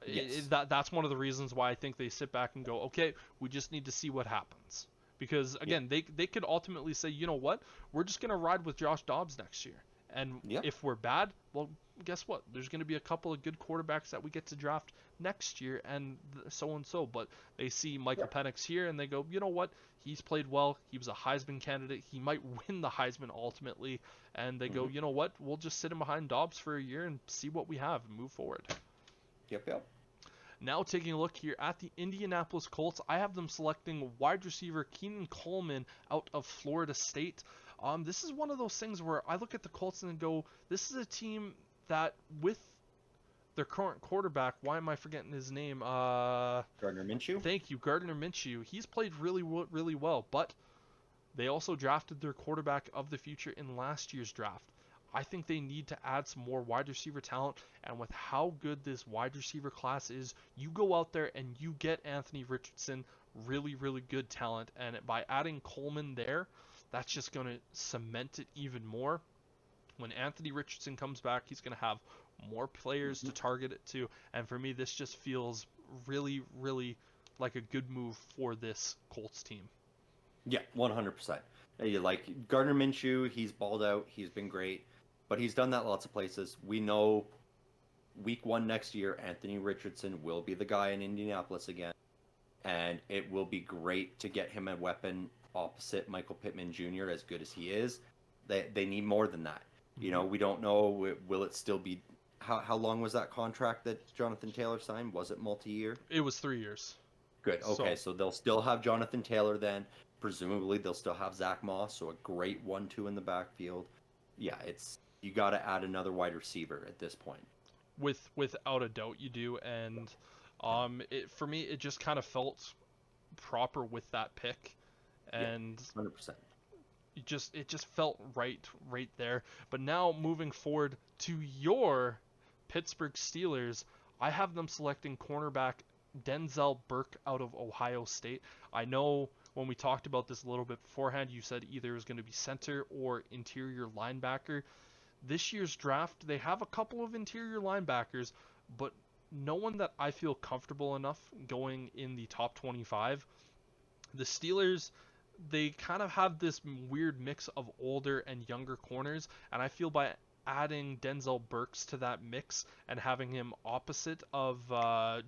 Yes. that's one of the reasons why I think they sit back and go, okay, we just need to see what happens. Because Yeah. again, they could ultimately say, you know what, we're just gonna ride with Josh Dobbs next year, and Yeah. if we're bad, well, guess what? There's gonna be a couple of good quarterbacks that we get to draft next year, and so and so. But they see Yeah. Michael Penix here, and they go, you know what? He's played well. He was a Heisman candidate. He might win the Heisman ultimately, and they go, Hmm. you know what? We'll just sit him behind Dobbs for a year and see what we have and move forward. Yep. Yep. Now taking a look here at the Indianapolis Colts, I have them selecting wide receiver Keenan Coleman out of Florida State. This is one of those things where I look at the Colts and go, this is a team that with their current quarterback, why am I forgetting his name? Gardner Minshew. Thank you, Gardner Minshew. He's played really well, but they also drafted their quarterback of the future in last year's draft. I think they need to add some more wide receiver talent, and with how good this wide receiver class is, you go out there and you get Anthony Richardson, really good talent, and by adding Coleman there, that's just going to cement it even more. When Anthony Richardson comes back, he's going to have more players Hmm. to target it to, and for me, this just feels really like a good move for this Colts team. Yeah, 100%. You like Gardner Minshew, he's balled out, he's been great, but he's done that lots of places. We know week one next year, Anthony Richardson will be the guy in Indianapolis again, and it will be great to get him a weapon opposite Michael Pittman Jr. as good as he is. They need more than that. Mm-hmm. We don't know, will it still be how long was that contract that Jonathan Taylor signed? Was it multi-year? It was 3 years. Good. Okay, So so they'll still have Jonathan Taylor then. Presumably they'll still have Zach Moss, so a great 1-2 in the backfield. Yeah, it's you got to add another wide receiver at this point. without a doubt you do, and for me it just kind of felt proper with that pick, Yeah, and 100%. it just felt right there. But now moving forward to your Pittsburgh Steelers, I have them selecting cornerback Denzel Burke out of Ohio State. I know when we talked about this a little bit beforehand, you said either it was going to be center or interior linebacker. This year's draft, they have a couple of interior linebackers, but no one that I feel comfortable enough going in the top 25. The Steelers, they kind of have this weird mix of older and younger corners, and I feel by adding Denzel Burks to that mix and having him opposite of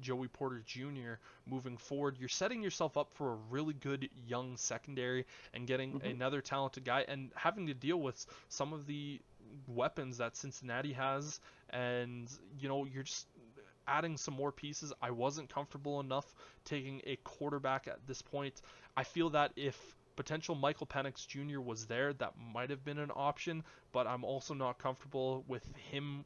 Joey Porter Jr. moving forward, you're setting yourself up for a really good young secondary and getting Hmm. another talented guy and having to deal with some of the weapons that Cincinnati has. And, you're just adding some more pieces. I wasn't comfortable enough taking a quarterback at this point. I feel that if potential Michael Penix Jr. was there, that might have been an option, but I'm also not comfortable with him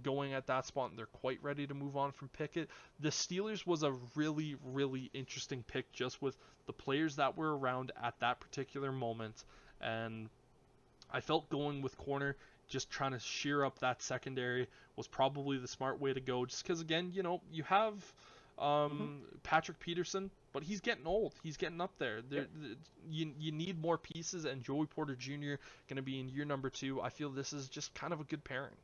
going at that spot, and they're quite ready to move on from Pickett. The Steelers was a really, really interesting pick just with the players that were around at that particular moment, and I felt going with corner, just trying to shear up that secondary was probably the smart way to go. Just because, again, you have Hmm. Patrick Peterson, but he's getting old. He's getting up there. Yep. You need more pieces, and Joey Porter Jr. going to be in year number 2. I feel this is just kind of a good pairing.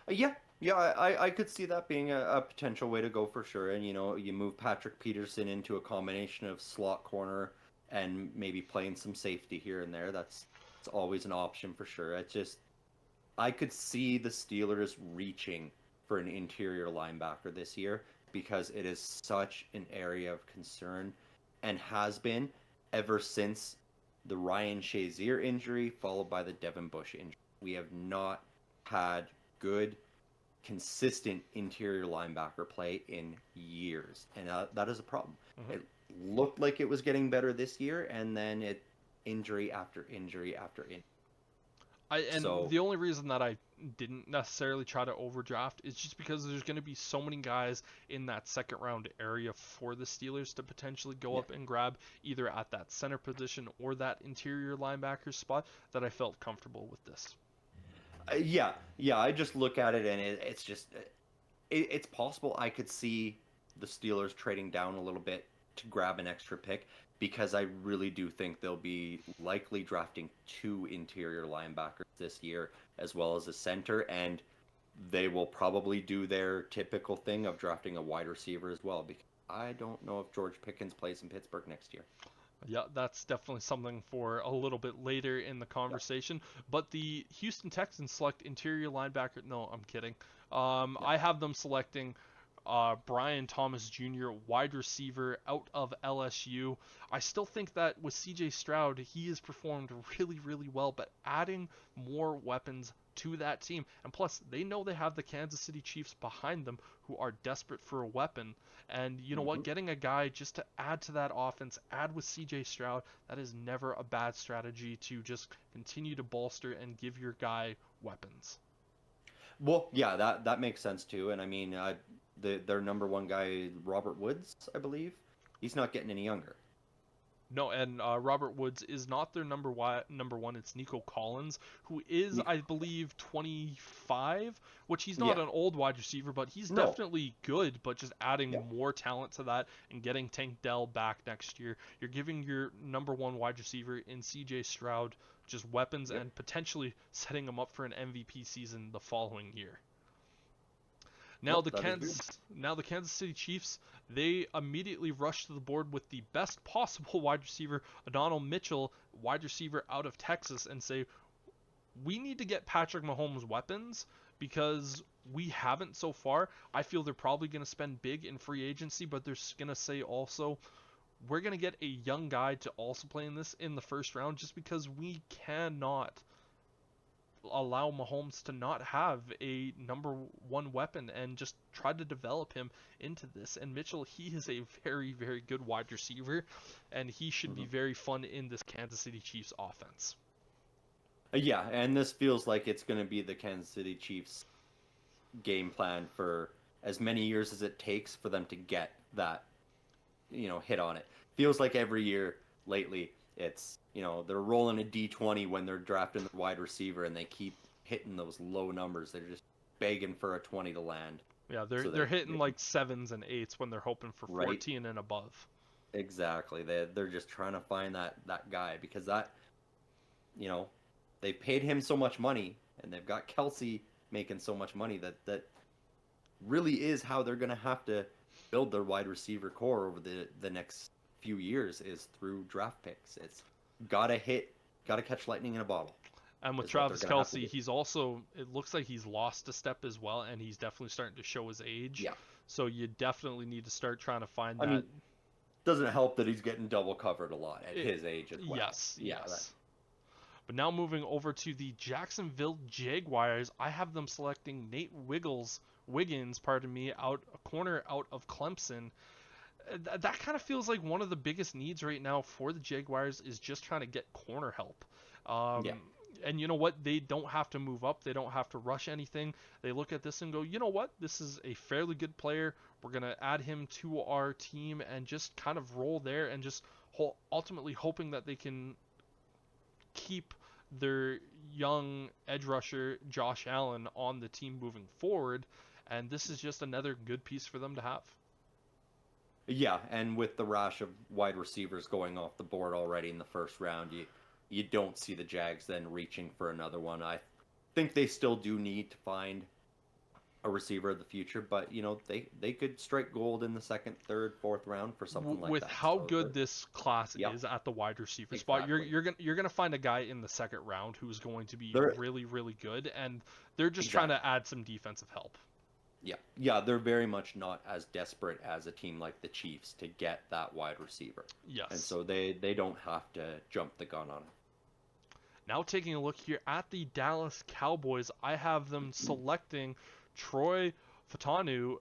Yeah, yeah, I could see that being a potential way to go for sure. And you move Patrick Peterson into a combination of slot corner and maybe playing some safety here and there. It's always an option for sure. I could see the Steelers reaching for an interior linebacker this year because it is such an area of concern and has been ever since the Ryan Shazier injury followed by the Devin Bush injury. We have not had good, consistent interior linebacker play in years, and that is a problem. Mm-hmm. It looked like it was getting better this year, and then injury after injury after injury. And So the only reason that I didn't necessarily try to overdraft is just because there's going to be so many guys in that second round area for the Steelers to potentially go yeah, up and grab either at that center position or that interior linebacker spot that I felt comfortable with this. yeah. I just look at it, and it's just it's possible I could see the Steelers trading down a little bit to grab an extra pick because I really do think they'll be likely drafting 2 interior linebackers this year as well as a center, and they will probably do their typical thing of drafting a wide receiver as well because I don't know if George Pickens plays in Pittsburgh next year. Yeah, that's definitely something for a little bit later in the Yeah. conversation. But the Houston Texans select interior linebacker. No, I'm kidding. Yeah. I have them selecting Brian Thomas Jr., wide receiver out of LSU. I still think that with CJ Stroud, he has performed really, really well, but adding more weapons to that team. And plus, they know they have the Kansas City Chiefs behind them who are desperate for a weapon. And you know Hmm. what? Getting a guy just to add to that offense, add with CJ Stroud, that is never a bad strategy to just continue to bolster and give your guy weapons. Well, yeah, that makes sense too. And I mean, their number one guy, Robert Woods, I believe, he's not getting any younger. No, and Robert Woods is not their number one. It's Nico Collins, who is, Nick- I believe, 25, which he's not Yeah, an old wide receiver, but he's no, definitely good. But just yeah, adding more talent to that and getting Tank Dell back next year, you're giving your number one wide receiver in CJ Stroud just weapons yep, and potentially setting him up for an MVP season the following year. no, that is good. Now the Kansas City Chiefs, they immediately rushed to the board with the best possible wide receiver, Adonal Mitchell, wide receiver out of Texas, and say we need to get Patrick Mahomes weapons because we haven't so far. I feel they're probably going to spend big in free agency, but they're going to say also we're going to get a young guy to also play in this in the first round just because we cannot allow Mahomes to not have a number one weapon and just try to develop him into this. And Mitchell, he is a very, very good wide receiver, and he should be Hmm. very fun in this Kansas City Chiefs offense. Yeah, and this feels like it's going to be the Kansas City Chiefs game plan for as many years as it takes for them to get that, hit on it. Feels like every year lately, it's, they're rolling a D20 when they're drafting the wide receiver and they keep hitting those low numbers. They're just begging for a 20 to land. Yeah, So they're hitting like sevens and eights when they're hoping for right, 14 and above. exactly. They're just trying to find that guy because you know, they paid him so much money and they've got Kelsey making so much money that really is how they're going to have to build their wide receiver core over the next few years is through draft picks. It's gotta catch lightning in a bottle. And with is what they're Travis going to have to Kelsey, do. he's also, it looks like he's lost a step as well, and he's definitely starting to show his age. Yeah. So you definitely need to start trying to find I that. mean, doesn't help that he's getting double covered a lot at It, his age as well. yes, Yeah, yes. But now moving over to the Jacksonville Jaguars, I have them selecting Nate Wiggins, pardon me, out a corner out of Clemson. That kind of feels like one of the biggest needs right now for the Jaguars is just trying to get corner help. yeah, And you know what? They don't have to move up. They don't have to rush anything. They look at this and go, you know what? This is a fairly good player. We're going to add him to our team and just kind of roll there and just ultimately hoping that they can keep their young edge rusher Josh Allen on the team moving forward. And this is just another good piece for them to have. yeah. And with the rash of wide receivers going off the board already in the first round, you don't see the Jags then reaching for another one. I think they still do need to find a receiver of the future, but they could strike gold in the second, third, fourth round for something like With that. how So good this class yeah, is at the wide receiver spot, exactly. you're gonna find a guy in the second round who's going to be They're really really good, and they're just trying exactly. to add some defensive help. Yeah, yeah, they're very much not as desperate as a team like the Chiefs to get that wide receiver, and Yes. so they don't have to jump the gun on Now taking a look here at the Dallas Cowboys, I have them selecting Troy Fatanu,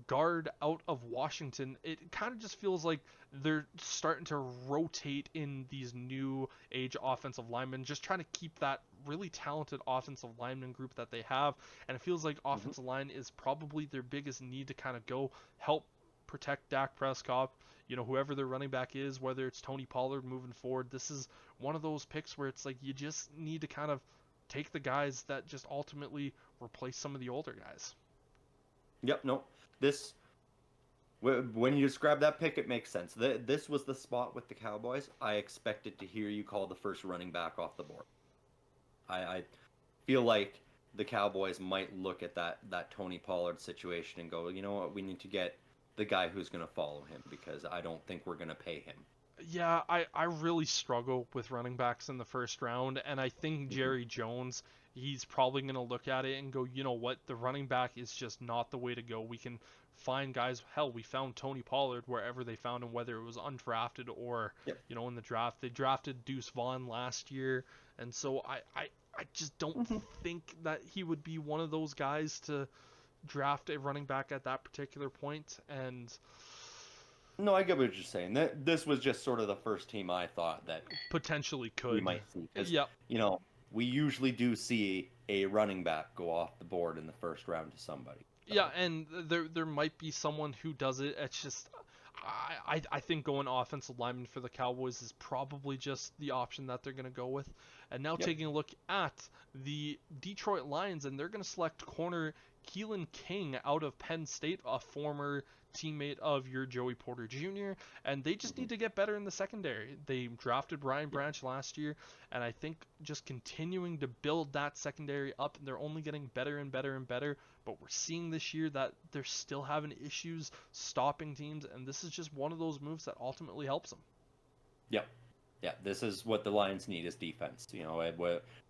guard out of Washington. It kind of just feels like they're starting to rotate in these new age offensive linemen, just trying to keep that really talented offensive lineman group that they have. And it feels like him. offensive line is probably their biggest need to kind of go help protect Dak Prescott. You know, whoever their running back is, whether it's Tony Pollard moving forward, this is one of those picks where it's like you just need to kind of take the guys that just ultimately replace some of the older guys. Yep, no, this when you describe that pick, it makes sense. This was the spot with the Cowboys. I expected to hear you call the first running back off the board. I feel like the Cowboys might look at that Tony Pollard situation and go, you know what, we need to get the guy who's going to follow him because I don't think we're going to pay him. Yeah, I really struggle with running backs in the first round, and I think Hmm. Jerry Jones, he's probably going to look at it and go, you know what, the running back is just not the way to go. We can find guys. Hell, we found Tony Pollard wherever they found him, whether it was undrafted or, Yep. you know, in the draft. They drafted Deuce Vaughn last year, and so I just don't Hmm. think that he would be one of those guys to draft a running back at that particular point, and No, I get what you're saying. This was just sort of the first team I thought that potentially we could. might see because Yep. we usually do see a running back go off the board in the first round to somebody. Yeah, So and there might be someone who does it. It's just I think going offensive lineman for the Cowboys is probably just the option that they're going to go with. And now yep. taking a look at the Detroit Lions, and they're going to select corner Keelan King out of Penn State, a former teammate of your Joey Porter Jr., and they just Hmm. need to get better in the secondary. They drafted Ryan Yep. Branch last year, and I think just continuing to build that secondary up, and they're only getting better and better and better, but we're seeing this year that they're still having issues stopping teams, and this is just one of those moves that ultimately helps them. Yep. Yeah, this is what the Lions need is defense.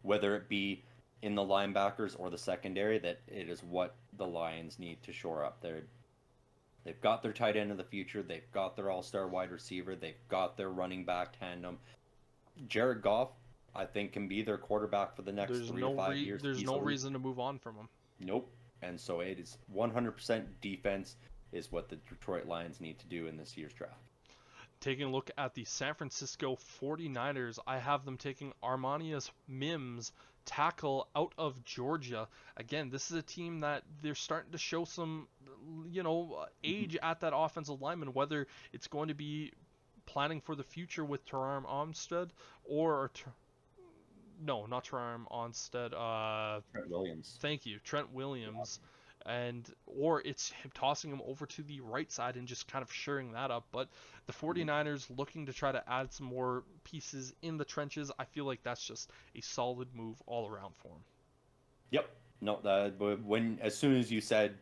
Whether it be in the linebackers or the secondary, that it is what the Lions need to shore up. They've got their tight end of the future. They've got their all-star wide receiver. They've got their running back tandem. Jared Goff, I think, can be their quarterback for the next 3 to 5 years There's no easily. reason to move on from them. Nope. And so it is 100% defense is what the Detroit Lions need to do in this year's draft. Taking a look at the San Francisco 49ers, I have them taking Armanius Mims, tackle out of Georgia. Again, this is a team that they're starting to show some, Mhm. age at that offensive lineman, whether it's going to be planning for the future with Teron Armstead or, no, not Teron Armstead, Trent Williams. thank you, Trent Williams, and or it's him tossing him over to the right side and just kind of shoring that up. But the Mhm. 49ers looking to try to add some more pieces in the trenches, I feel like that's just a solid move all around for him. Yep. No, but when as soon as you said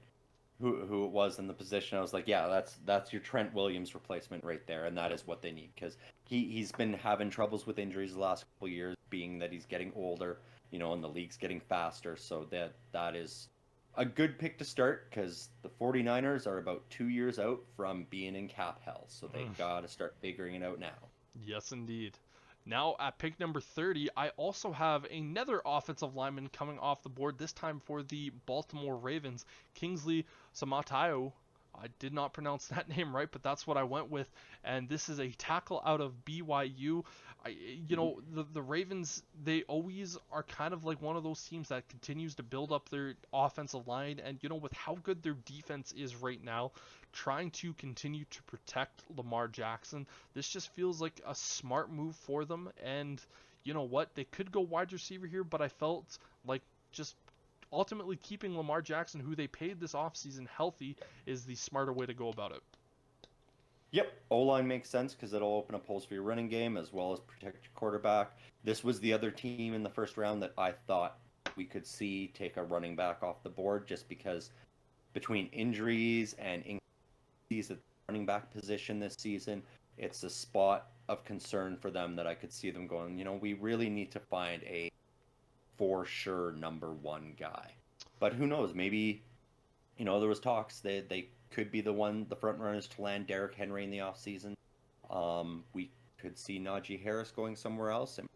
who it was in the position, I was like, yeah, that's your Trent Williams replacement right there, and that Yep. is what they need because he's been having troubles with injuries the last couple of years, being that he's getting older. and the league's getting faster. So that is a good pick to start because the 49ers are about 2 years out from being in cap hell. So they got to start figuring it out now. Yes, indeed. Now at pick number 30, I also have another offensive lineman coming off the board, this time for the Baltimore Ravens, Kingsley Samatayo. I did not pronounce that name right, but that's what I went with. And this is a tackle out of BYU. The Ravens, they always are kind of like one of those teams that continues to build up their offensive line. And, with how good their defense is right now, trying to continue to protect Lamar Jackson, this just feels like a smart move for them. And you know what? They could go wide receiver here, but I felt like just ultimately keeping Lamar Jackson, who they paid this offseason, healthy is the smarter way to go about it. Yep, O-line makes sense because it'll open up holes for your running game as well as protect your quarterback. This was the other team in the first round that I thought we could see take a running back off the board just because between injuries and injuries at the running back position this season, it's a spot of concern for them that I could see them going, we really need to find a for sure number one guy. But who knows, maybe, there was talks that they could be the front runners to land Derrick Henry in the offseason. We could see Najee Harris going somewhere else and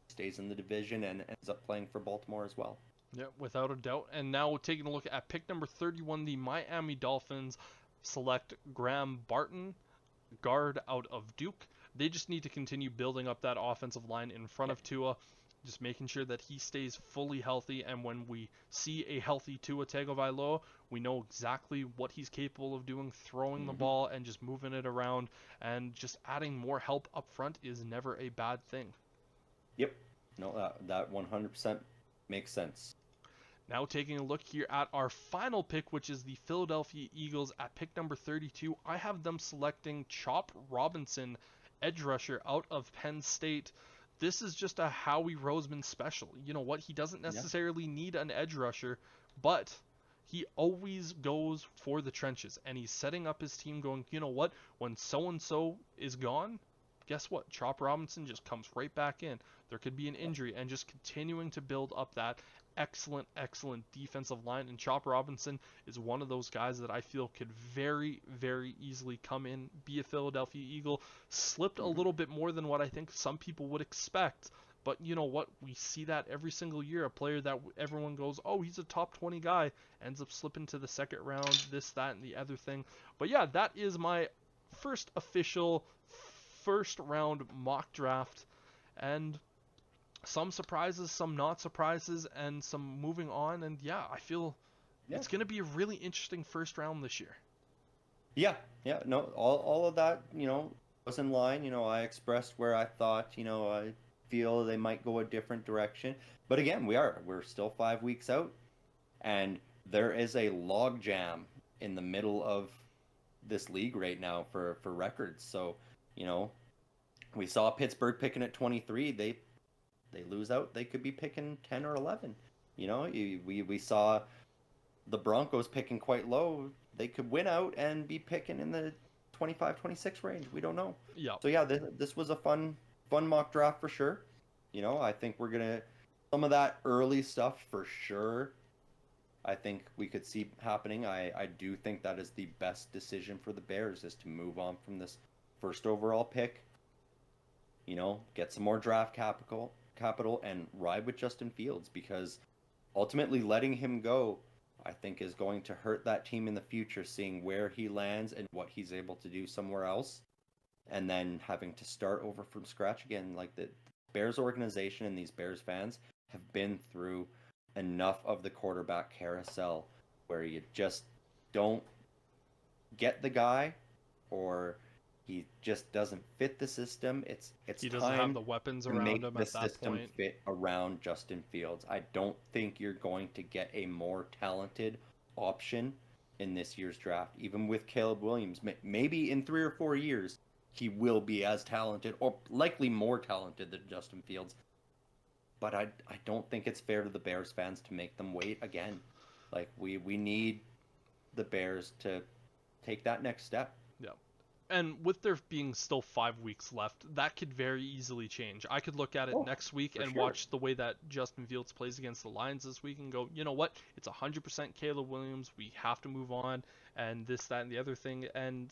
stays in the division and ends up playing for Baltimore as well. Yeah, without a doubt. And now taking a look at pick number 31, the Miami Dolphins select Graham Barton, guard out of Duke. They just need to continue building up that offensive line in front of Tua, just making sure that he stays fully healthy. And when we see a healthy Tua Tagovailoa, we know exactly what he's capable of doing, throwing the ball and just moving it around. And just adding more help up front is never a bad thing. Yep. No, that 100% makes sense. Now taking a look here at our final pick, which is the Philadelphia Eagles at pick number 32, I have them selecting Chop Robinson, edge rusher out of Penn State. This is just a Howie Roseman special. You know what? He doesn't necessarily need an edge rusher, but he always goes for the trenches, and he's setting up his team going, you know what? When so-and-so is gone, guess what? Chop Robinson just comes right back in. There could be an injury, and just continuing to build up that excellent defensive line. And Chop Robinson is one of those guys that I feel could very, very easily come in, be a Philadelphia Eagle. Slipped a little bit more than what I think some people would expect. But you know what? We see that every single year. A player that everyone goes, oh, he's a top 20 guy, ends up slipping to the second round, this, that, and the other thing. But yeah, that is my first official first round mock draft. And some surprises, some not surprises, and some moving on. And yeah, I feel it's going to be a really interesting first round this year. Yeah. No, all of that, was in line. I expressed where I thought, I feel they might go a different direction. But again, we're still 5 weeks out, and there is a log jam in the middle of this league right now for records. So, we saw Pittsburgh picking at 23. They lose out, they could be picking 10 or 11. We saw the Broncos picking quite low. They could win out and be picking in the 25-26 range. We don't know. Yeah. So yeah, this was a fun mock draft for sure. I think we're gonna some of that early stuff for sure. I think we could see happening. I do think that is the best decision for the Bears is to move on from this first overall pick. Get some more draft capital and ride with Justin Fields, because ultimately letting him go, I think, is going to hurt that team in the future, seeing where he lands and what he's able to do somewhere else, and then having to start over from scratch again. Like the Bears organization and these Bears fans have been through enough of the quarterback carousel where you just don't get the guy, or he just doesn't fit the system. It's he doesn't time have the weapons to around make him the at that system point. fit around Justin Fields. I don't think you're going to get a more talented option in this year's draft, even with Caleb Williams. Maybe in 3 or 4 years, he will be as talented, or likely more talented than Justin Fields. But I don't think it's fair to the Bears fans to make them wait again. Like, we need the Bears to take that next step. Yeah. And with there being still 5 weeks left, that could very easily change. I could look at it Oh, next week for and sure. watch the way that Justin Fields plays against the Lions this week and go, you know what? It's 100% Caleb Williams. We have to move on, and this, that, and the other thing. And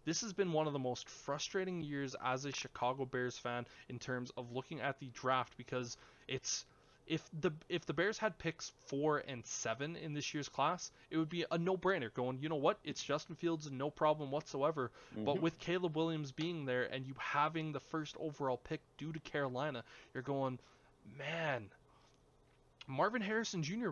this has been one of the most frustrating years as a Chicago Bears fan in terms of looking at the draft, because it's if the Bears had picks 4 and 7 in this year's class, it would be a no-brainer. Going, you know what? It's Justin Fields, no problem whatsoever. But Hmm. with Caleb Williams being there and you having the first overall pick due to Carolina, you're going, man, Marvin Harrison Jr.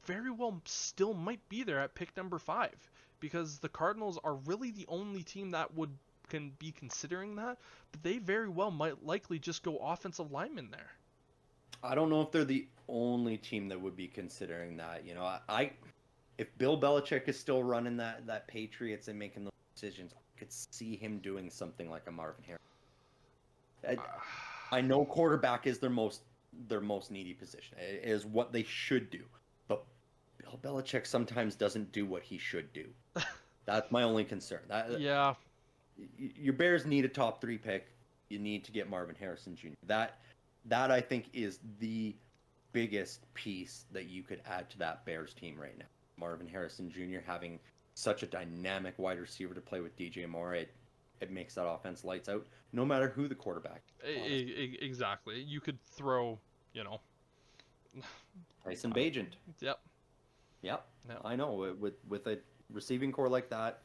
very well still might be there at pick number 5, because the Cardinals are really the only team that can be considering that, but they very well might likely just go offensive lineman there. I don't know if they're the only team that would be considering that. You know, if Bill Belichick is still running that Patriots and making those decisions, I could see him doing something like a Marvin Harris. I know quarterback is their most needy position. It is what they should do, but Bill Belichick sometimes doesn't do what he should do. That's my only concern. Yeah, Your Bears need a top 3 pick. You need to get Marvin Harrison Jr. That I think is the biggest piece that you could add to that Bears team right now. Marvin Harrison Jr. having such a dynamic wide receiver to play with DJ Moore, it makes that offense lights out, no matter who the quarterback is. exactly. You could throw, you know, Tyson Bagent. yep. Yep. Yep. I know. With a receiving core like that,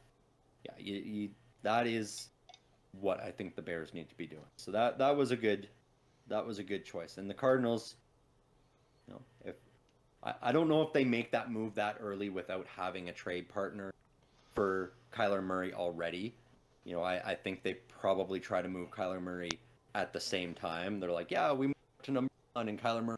yeah, that is what I think the Bears need to be doing. So that was a good choice. And the Cardinals, you know, if I don't know if they make that move that early without having a trade partner for Kyler Murray already. You know, I think they probably try to move Kyler Murray at the same time. They're like, yeah, we moved to number 1 and Kyler Murray.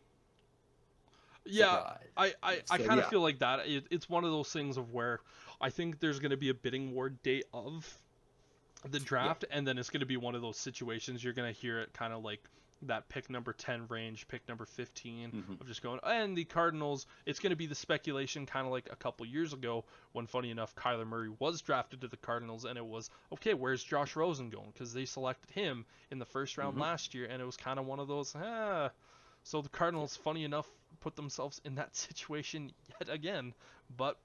Yeah, Surprise. I So kind of yeah. feel like that. It's one of those things of where I think there's going to be a bidding war date of the Yeah. draft, and then it's going to be one of those situations you're going to hear it kind of like that pick number 10 range, pick number 15 Hmm. of just going, and the Cardinals, it's going to be the speculation kind of like a couple years ago when, funny enough, Kyler Murray was drafted to the Cardinals, and it was, okay, where's Josh Rosen going? Because they selected him in the first round Hmm. last year, and it was kind of one of those, So the Cardinals, funny enough, put themselves in that situation yet again, but